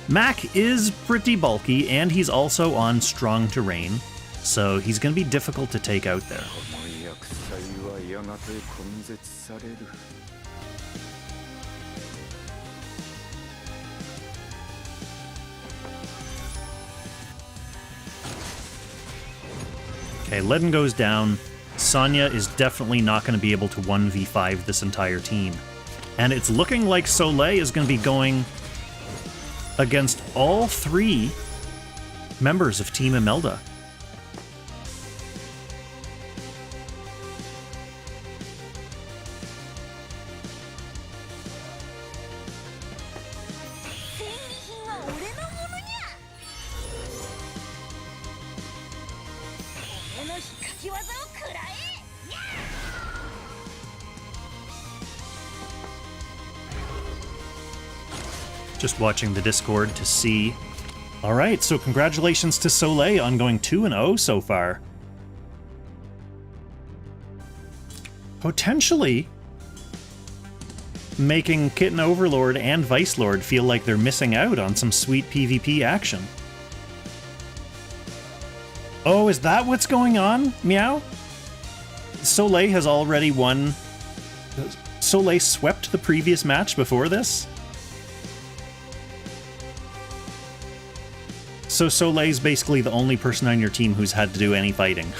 Speaker 1: Mac is pretty bulky, and he's also on strong terrain, so he's going to be difficult to take out there. Okay, Leden goes down. Sonya is definitely not going to be able to 1v5 this entire team. And it's looking like Soleil is going to be going against all three members of Team Imelda. Just watching the Discord to see. All right, so congratulations to Soleil on going 2-0 so far. Potentially making KittenOverlord and Vicelord feel like they're missing out on some sweet PvP action. Oh, is that what's going on? Meow? Soleil has already won. Soleil swept the previous match before this? So Soleil's basically the only person on your team who's had to do any fighting.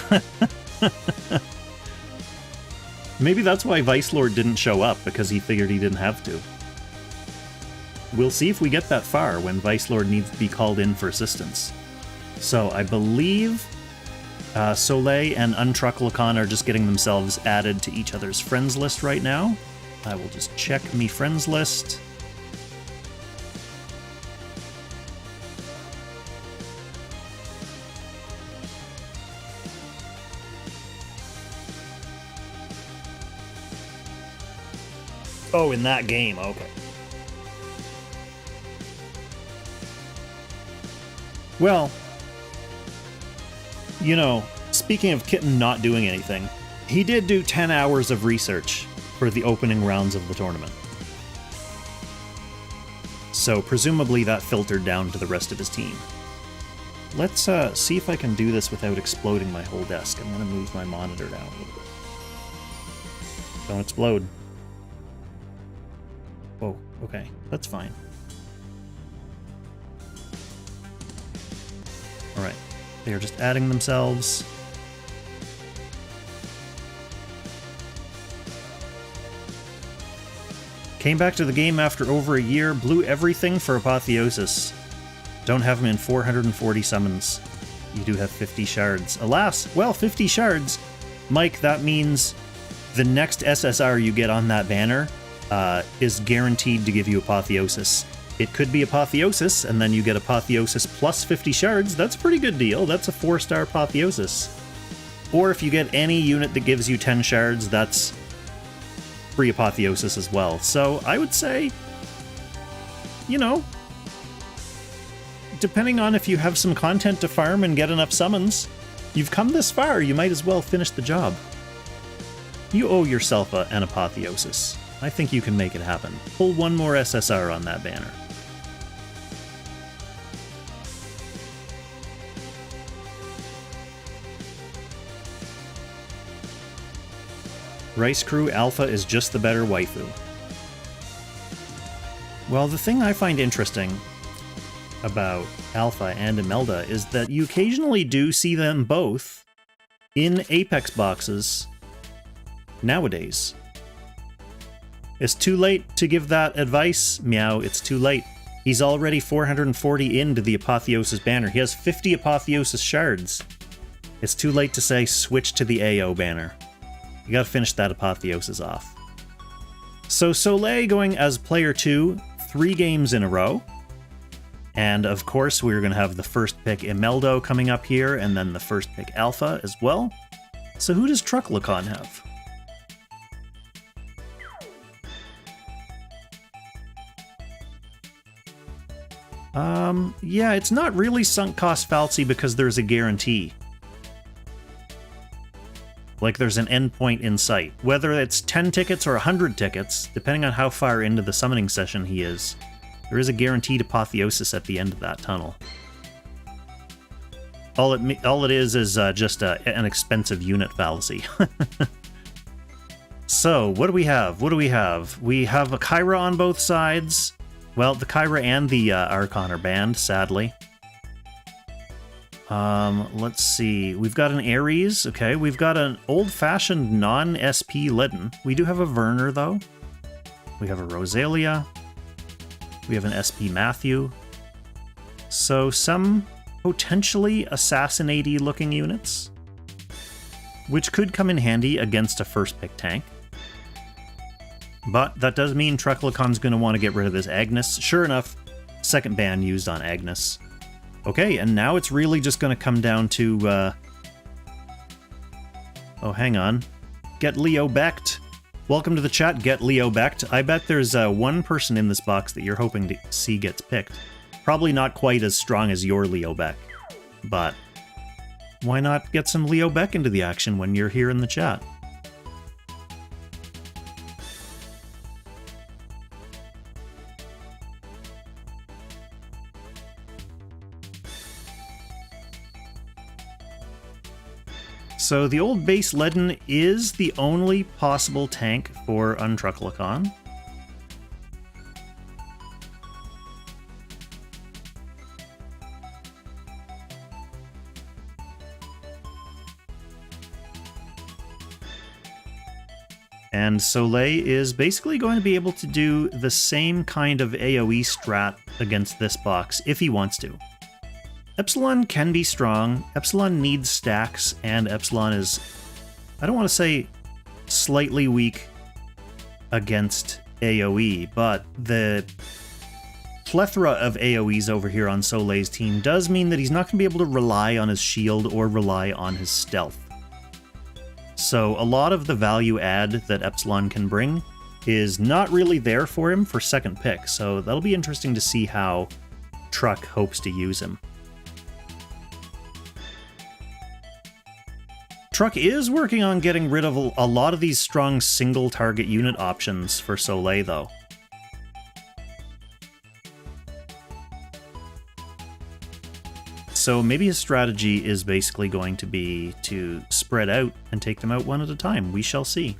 Speaker 1: Maybe that's why Vicelord didn't show up, because he figured he didn't have to. We'll see if we get that far when Vicelord needs to be called in for assistance. So I believe Soleil and UnTrucALaCon are just getting themselves added to each other's friends list right now. I will just check me friends list. Oh, in that game, okay. Well, you know, speaking of Kitten not doing anything, he did do 10 hours of research for the opening rounds of the tournament. So presumably that filtered down to the rest of his team. Let's see if I can do this without exploding my whole desk. I'm going to move my monitor down a little bit. Don't explode. Oh, okay. That's fine. Alright. They are just adding themselves. Came back to the game after over a year, blew everything for Apotheosis. Don't have him in 440 summons. You do have 50 shards. Alas, well, 50 shards. Mike, that means the next SSR you get on that banner is guaranteed to give you Apotheosis. It could be Apotheosis, and then you get Apotheosis plus 50 shards. That's a pretty good deal. That's a 4-star Apotheosis. Or if you get any unit that gives you 10 shards, that's free Apotheosis as well. So I would say, you know, depending on if you have some content to farm and get enough summons, you've come this far, you might as well finish the job. You owe yourself an Apotheosis. I think you can make it happen. Pull one more SSR on that banner. Rice Crew Alpha is just the better waifu. Well, the thing I find interesting about Alpha and Imelda is that you occasionally do see them both in Apex boxes nowadays. It's too late to give that advice, Meow, it's too late. He's already 440 into the Apotheosis banner. He has 50 Apotheosis shards. It's too late to say switch to the AO banner. You gotta finish that Apotheosis off. So Soleil going as player 2, 3 games in a row. And of course we're gonna have the first pick Imelda coming up here, and then the first pick Alpha as well. So who does UnTrucALaCon have? Yeah, it's not really sunk cost fallacy because there's a guarantee. Like there's an endpoint in sight. Whether it's 10 tickets or 100 tickets, depending on how far into the summoning session he is, there is a guaranteed Apotheosis at the end of that tunnel. All it is just an expensive unit fallacy. So, what do we have? What do we have? We have a Kyra on both sides. Well, the Kyra and the Archon are banned, sadly. Let's see. We've got an Ares. Okay, we've got an old-fashioned non-SP Lidden. We do have a Werner, though. We have a Rosalia. We have an SP Matthew. So some potentially assassinate-y looking units, which could come in handy against a first-pick tank. But that does mean UnTrucALaCon's going to want to get rid of this Agnes. Sure enough, second ban used on Agnes. Okay, and now it's really just going to come down to... Oh, hang on. Get Leo Becht. Welcome to the chat, Get Leo Becht. I bet there's one person in this box that you're hoping to see gets picked. Probably not quite as strong as your Leo Becht, but why not get some Leo Becht into the action when you're here in the chat? So the old base Leaden is the only possible tank for UnTrucALaCon. And Soleil is basically going to be able to do the same kind of AoE strat against this box if he wants to. Epsilon can be strong, Epsilon needs stacks, and Epsilon is, I don't want to say slightly weak against AoE, but the plethora of AoEs over here on Soleil's team does mean that he's not going to be able to rely on his shield or rely on his stealth. So a lot of the value add that Epsilon can bring is not really there for him for second pick, so that'll be interesting to see how Truck hopes to use him. Truck is working on getting rid of a lot of these strong single target unit options for Soleil, though. So maybe his strategy is basically going to be to spread out and take them out one at a time. We shall see.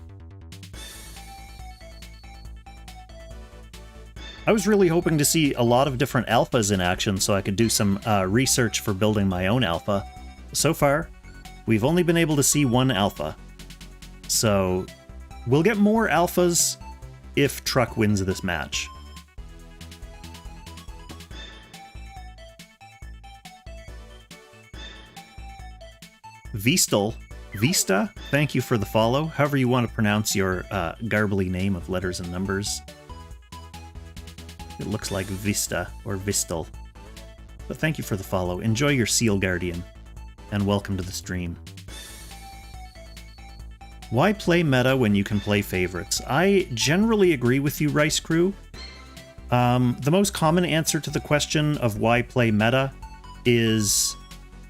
Speaker 1: I was really hoping to see a lot of different alphas in action so I could do some research for building my own alpha. So far, we've only been able to see one alpha. So we'll get more alphas if Truck wins this match. Vista, thank you for the follow. However you want to pronounce your garbly name of letters and numbers. It looks like Vista or Vistal. But thank you for the follow. Enjoy your Seal Guardian. And welcome to the stream. Why play meta when you can play favorites? I generally agree with you, Rice Crew. The most common answer to the question of why play meta is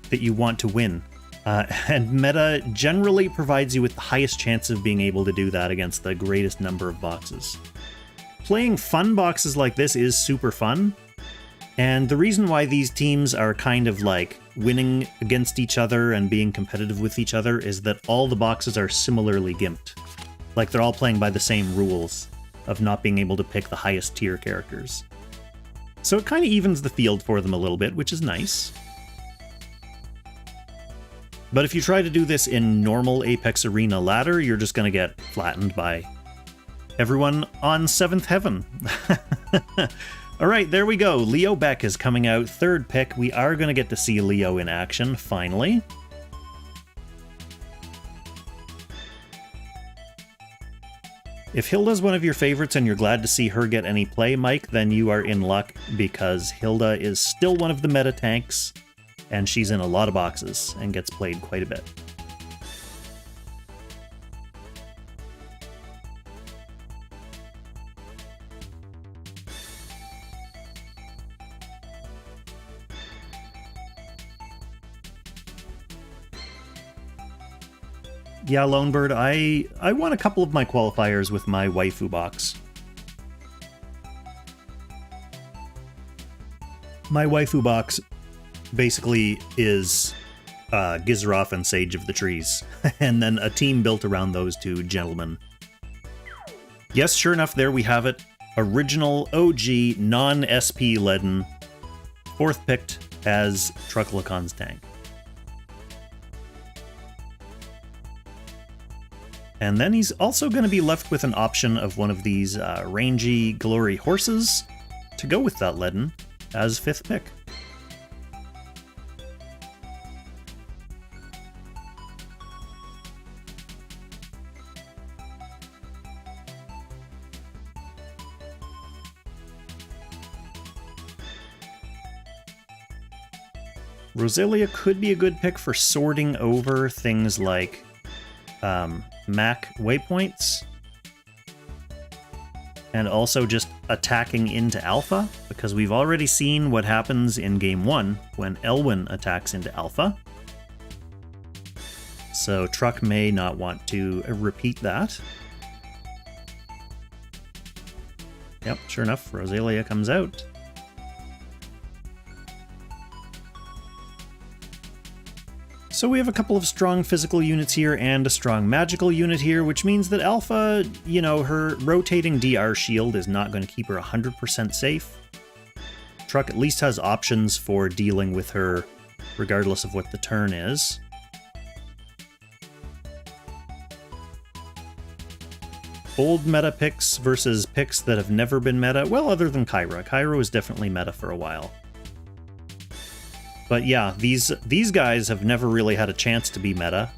Speaker 1: that you want to win. And meta generally provides you with the highest chance of being able to do that against the greatest number of boxes. Playing fun boxes like this is super fun, and the reason why these teams are kind of like winning against each other and being competitive with each other is that all the boxes are similarly gimped. Like they're all playing by the same rules of not being able to pick the highest tier characters. So it kind of evens the field for them a little bit, which is nice. But if you try to do this in normal Apex Arena ladder, you're just going to get flattened by everyone on 7th Heaven. Alright, there we go. Leo Beck is coming out, third pick. We are going to get to see Leo in action, finally. If Hilda's one of your favorites and you're glad to see her get any play, Mike, then you are in luck, because Hilda is still one of the meta tanks, and she's in a lot of boxes and gets played quite a bit. Yeah, Lonebird, I won a couple of my qualifiers with my waifu box. My waifu box basically is Gizroff and Sage of the Trees, and then a team built around those two gentlemen. Yes, sure enough, there we have it. Original, OG, non-SP Leaden, fourth picked as UnTrucALaCon's tank. And then he's also going to be left with an option of one of these rangy glory horses to go with that Leaden as fifth pick. Rosalia could be a good pick for sorting over things like Mac waypoints, and also just attacking into Alpha, because we've already seen what happens in Game 1 when Elwyn attacks into Alpha. So Truck may not want to repeat that. Yep, sure enough, Rosalia comes out. So we have a couple of strong physical units here and a strong magical unit here, which means that Alpha, you know, her rotating DR shield is not going to keep her 100% safe. Truck at least has options for dealing with her regardless of what the turn is. Old meta picks versus picks that have never been meta. Well, other than Kyra. Kyra was definitely meta for a while. But yeah, these guys have never really had a chance to be meta.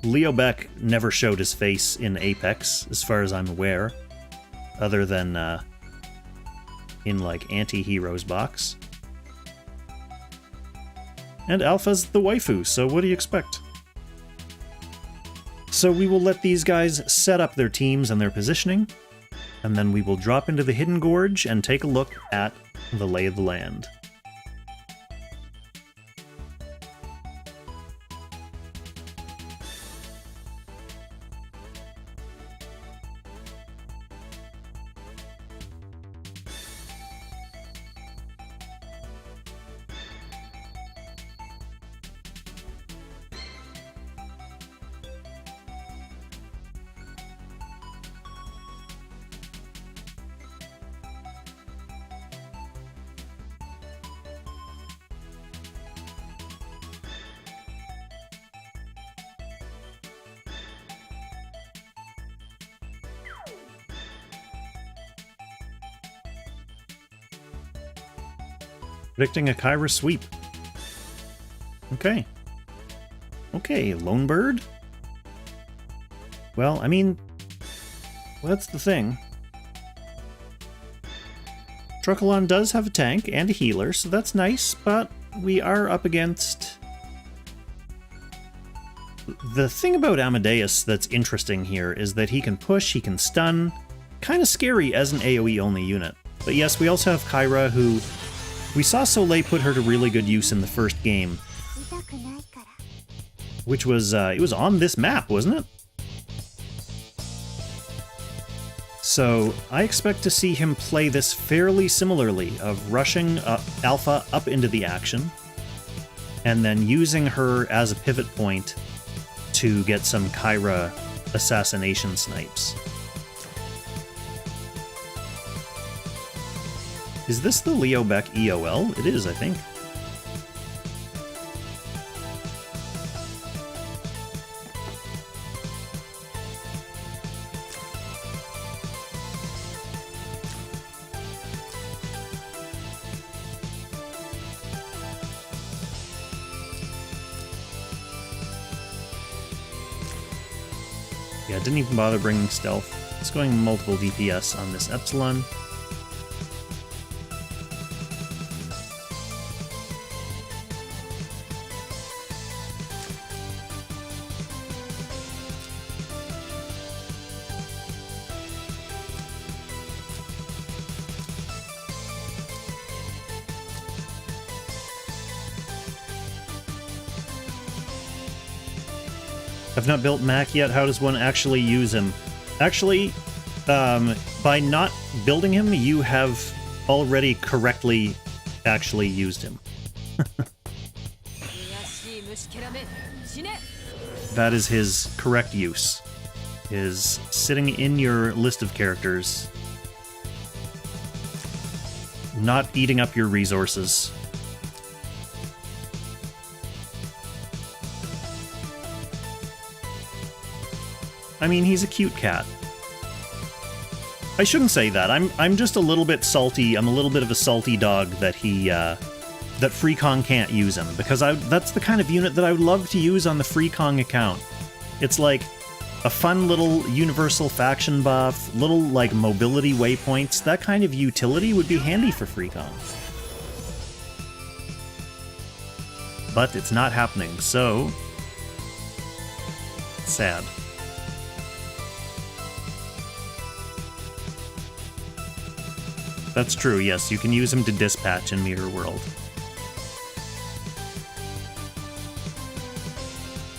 Speaker 1: Leo Beck never showed his face in Apex, as far as I'm aware, other than in like Anti-Heroes box. And Alpha's the waifu, so what do you expect? So we will let these guys set up their teams and their positioning, And then we will drop into the Hidden Gorge and take a look at the lay of the land. Predicting a Kyra sweep. Okay. Okay, Lone Bird? Well, I mean, that's the thing. UnTrucALaCon does have a tank and a healer, so that's nice, but we are up against... The thing about Amadeus that's interesting here is that he can push, he can stun. Kind of scary as an AoE-only unit. But yes, we also have Kyra, who... We saw Soleil put her to really good use in the first game. Which was, it was on this map, wasn't it? So, I expect to see him play this fairly similarly, of rushing Alpha up into the action, and then using her as a pivot point to get some Kyra assassination snipes. Is this the Leo Beck EOL? It is, I think. Yeah, didn't even bother bringing stealth. It's going multiple DPS on this Epsilon. I've not built Mac yet. How does one actually use him? Actually, by not building him, you have already correctly actually used him. That is his correct use. Is sitting in your list of characters, not eating up your resources. I mean, he's a cute cat. I shouldn't say that. I'm just a little bit salty. I'm a little bit of a salty dog that that FreeKong can't use him, because that's the kind of unit that I would love to use on the FreeKong account. It's like a fun little universal faction buff, little like mobility waypoints. That kind of utility would be handy for FreeKong. But it's not happening, so sad. That's true, yes, you can use him to dispatch in Mirror World.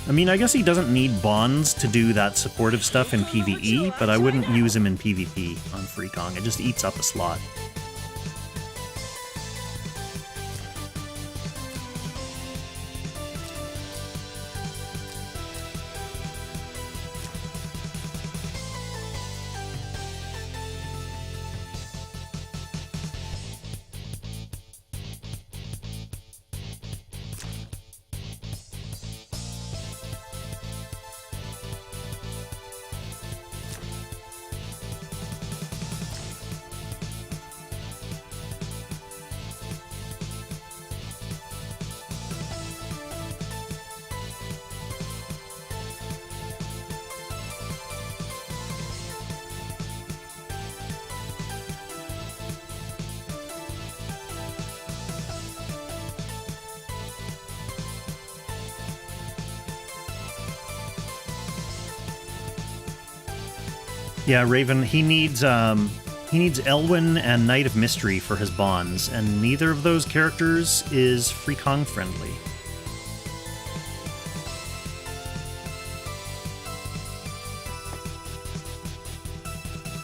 Speaker 1: I mean, I guess he doesn't need bonds to do that supportive stuff in PvE, but I wouldn't use him in PvP on FreeKong. It just eats up a slot. Yeah, Raven, he needs Elwyn and Knight of Mystery for his bonds, and neither of those characters is Free Kong friendly.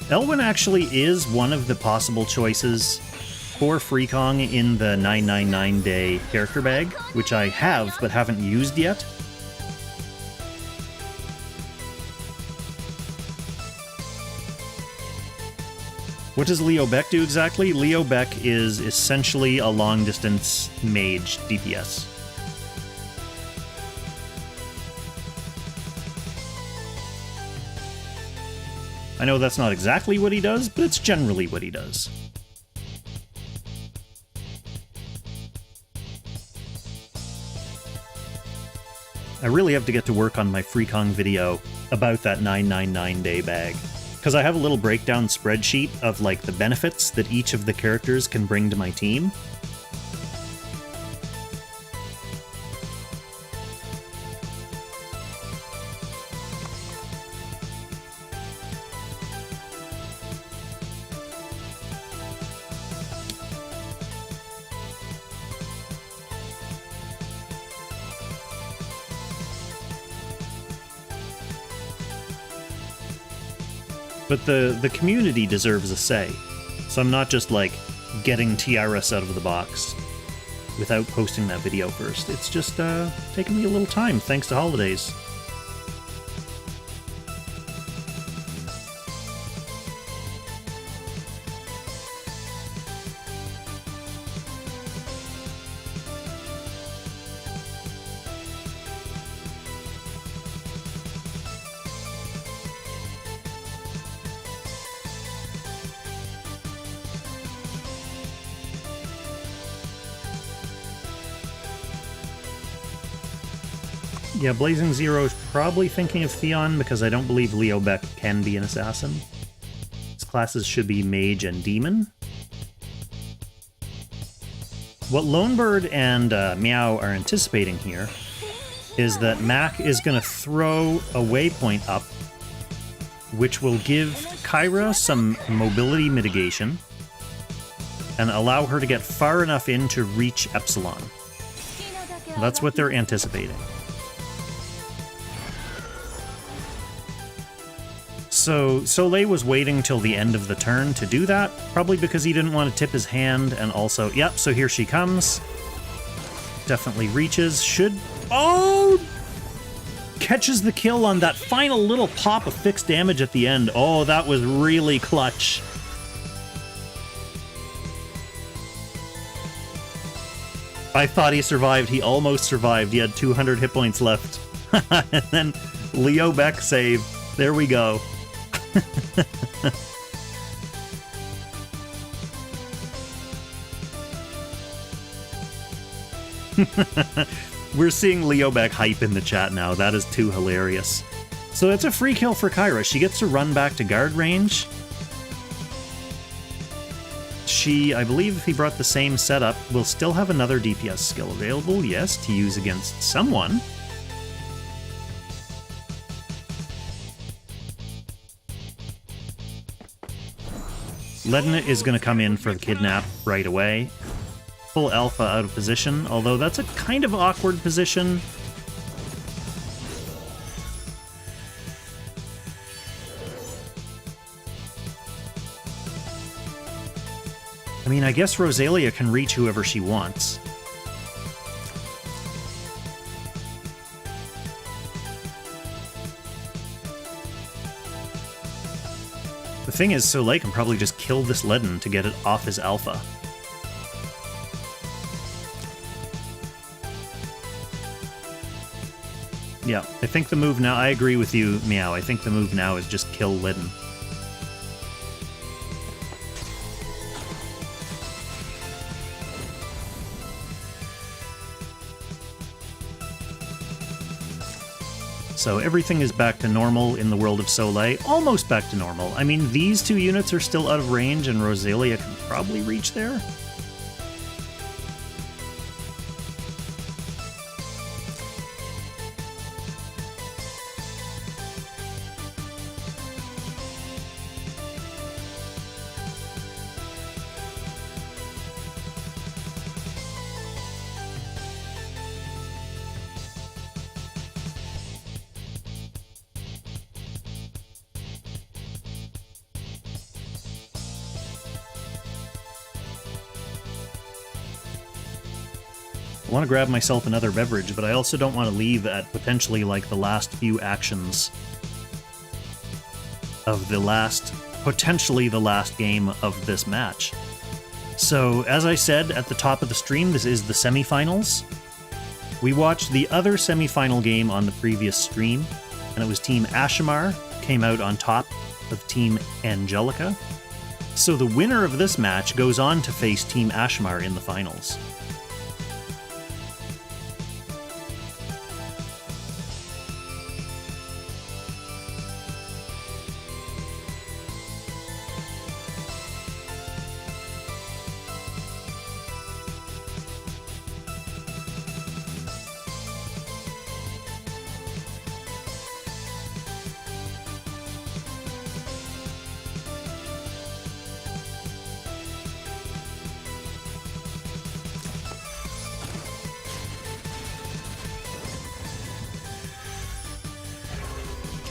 Speaker 1: Elwyn actually is one of the possible choices for Free Kong in the 999-day character bag, which I have but haven't used yet. What does Leo Beck do exactly? Leo Beck is essentially a long-distance mage DPS. I know that's not exactly what he does, but it's generally what he does. I really have to get to work on my Free Kong video about that 999-day bag, because I have a little breakdown spreadsheet of like the benefits that each of the characters can bring to my team. But the community deserves a say, so I'm not just, like, getting Tiaras out of the box without posting that video first. It's just taking me a little time, thanks to holidays. Yeah, Blazing Zero is probably thinking of Theon, because I don't believe Leo Beck can be an assassin. His classes should be Mage and Demon. What Lonebird and Meow are anticipating here is that Mac is going to throw a waypoint up, which will give Kyra some mobility mitigation and allow her to get far enough in to reach Epsilon. That's what they're anticipating. So Soleil was waiting till the end of the turn to do that, probably because he didn't want to tip his hand, and also, yep, so here she comes. Definitely reaches, should... Oh! Catches the kill on that final little pop of fixed damage at the end. Oh, that was really clutch. I thought he survived. He almost survived. He had 200 hit points left. And then Leo Beck save. There we go. We're seeing Leo Beck hype in the chat now. That is too hilarious. So that's a free kill for Kyra. She gets to run back to guard range. She, I believe if he brought the same setup, will still have another DPS skill available, yes, to use against someone. Ledna is going to come in for the kidnap right away. Full alpha out of position, although that's a kind of awkward position. I mean, I guess Rosalia can reach whoever she wants. The thing is, Soleil can probably just kill this Ledin to get it off his alpha. Yeah, I think the move now... I agree with you, Meow. I think the move now is just kill Ledin. So everything is back to normal in the world of Soleil. Almost back to normal. I mean, these two units are still out of range, and Rosalia can probably reach there. I want to grab myself another beverage, but I also don't want to leave at potentially like the last few actions of the last, potentially the last game of this match. So, as I said at the top of the stream, this is the semifinals. We watched the other semifinal game on the previous stream, and it was Team Ashamar came out on top of Team Angelica. So the winner of this match goes on to face Team Ashamar in the finals.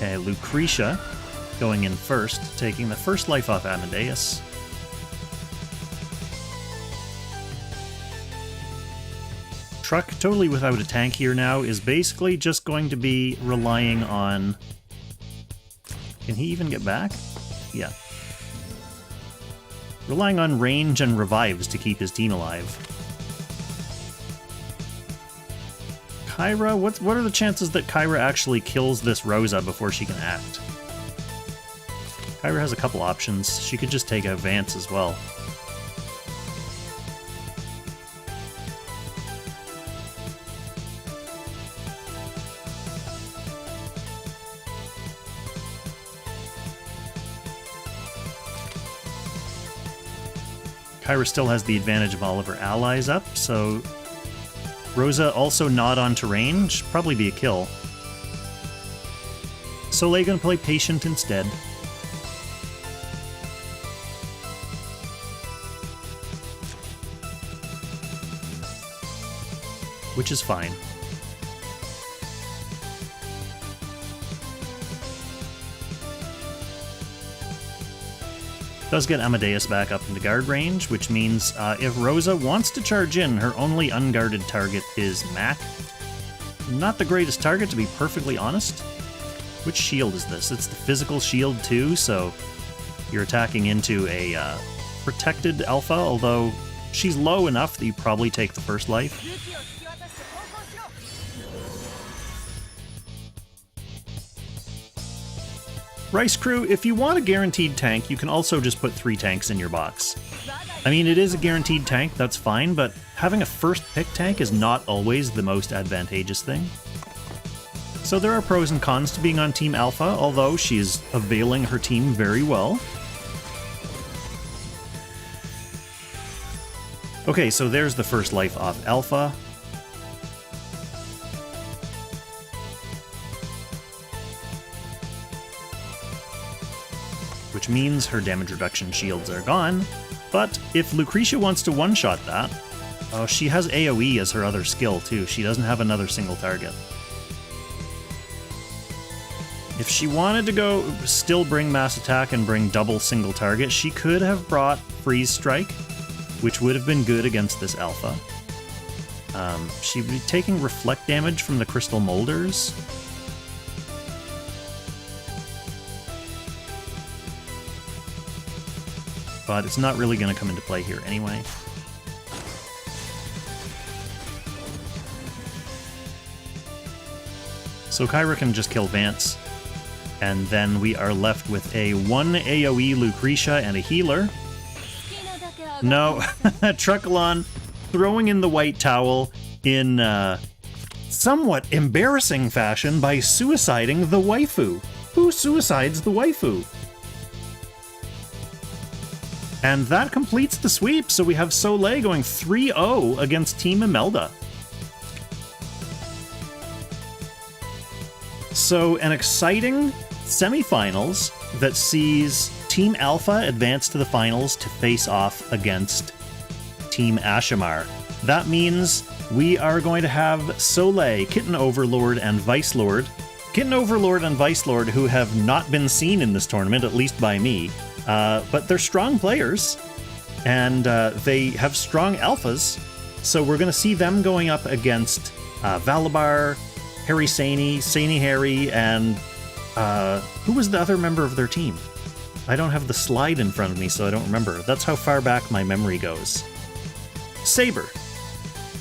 Speaker 1: Okay, Lucretia going in first, taking the first life off Amadeus. Truck, totally without a tank here now, is basically just going to be relying on... Can he even get back? Yeah. Relying on range and revives to keep his team alive. Kyra, what are the chances that Kyra actually kills this Rosa before she can act? Kyra has a couple options. She could just take out Vance as well. Kyra still has the advantage of all of her allies up, so Rosa also not onto range, probably be a kill. Soleil gonna play patient instead. Which is fine. Does get Amadeus back up into guard range, which means if Rosa wants to charge in, her only unguarded target is Mac. Not the greatest target, to be perfectly honest. Which shield is this? It's the physical shield too, so you're attacking into a protected alpha, although she's low enough that you probably take the first life. Rice Crew, if you want a guaranteed tank, you can also just put 3 tanks in your box. I mean, it is a guaranteed tank, that's fine, but having a first pick tank is not always the most advantageous thing. So there are pros and cons to being on Team Alpha, although she is availing her team very well. Okay, so there's the first life off Alpha. Which means her damage reduction shields are gone. But if Lucretia wants to one-shot that, she has AoE as her other skill too. She doesn't have another single target. If she wanted to go still bring mass attack and bring double single target, she could have brought Freeze Strike, which would have been good against this alpha. She'd be taking reflect damage from the crystal molders. But it's not really going to come into play here anyway. So Kyra can just kill Vance, and then we are left with a 1 AoE Lucretia and a healer. No, UnTrucALaCon throwing in the white towel in somewhat embarrassing fashion by suiciding the waifu. Who suicides the waifu? And that completes the sweep, so we have Soleil going 3-0 against Team Imelda. So an exciting semifinals that sees Team Alpha advance to the finals to face off against Team Ashamar. That means we are going to have Soleil, KittenOverlord, and Vicelord. KittenOverlord and Vicelord, who have not been seen in this tournament, at least by me. But they're strong players, and they have strong alphas, So we're going to see them going up against Valabar, Harry Saney Harry, and who was the other member of their team? I don't have the slide in front of me, so I don't remember. That's how far back my memory goes. Saber.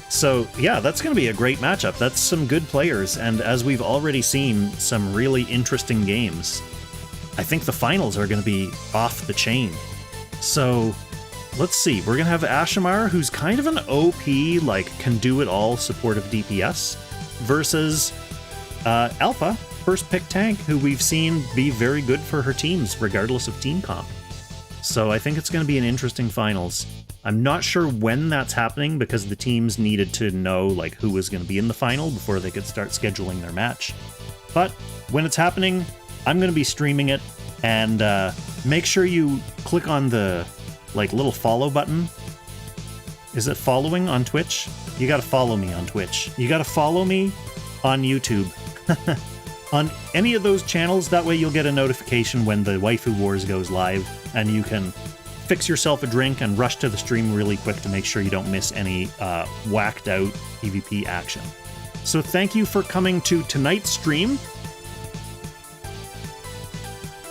Speaker 1: So yeah, that's going to be a great matchup. That's some good players, and as we've already seen, some really interesting games. I think the finals are going to be off the chain. So let's see. We're going to have Ashamar, who's kind of an OP, like, can-do-it-all supportive DPS, versus Alpha, first pick tank, who we've seen be very good for her teams, regardless of team comp. So I think it's going to be an interesting finals. I'm not sure when that's happening because the teams needed to know like who was going to be in the final before they could start scheduling their match. But when it's happening, I'm going to be streaming it, and make sure you click on the like little follow button. Is it following on Twitch? You got to follow me on Twitch. You got to follow me on YouTube. On any of those channels, that way you'll get a notification when the Waifu Wars goes live, and you can fix yourself a drink and rush to the stream really quick to make sure you don't miss any whacked out PvP action. So thank you for coming to tonight's stream,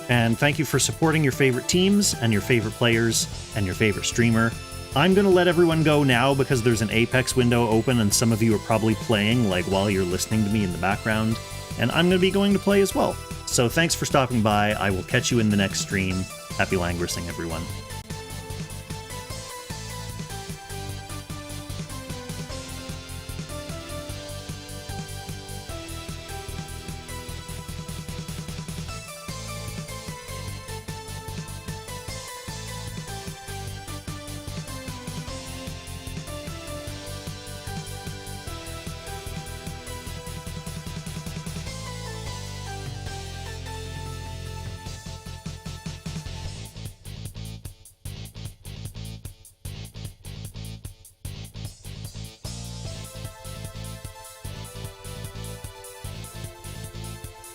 Speaker 1: and thank you for supporting your favorite teams and your favorite players and your favorite streamer. I'm going to let everyone go now because there's an Apex window open and some of you are probably playing like while you're listening to me in the background, and I'm going to be going to play as well. So thanks for stopping by. I will catch you in the next stream. Happy Langrissing, everyone.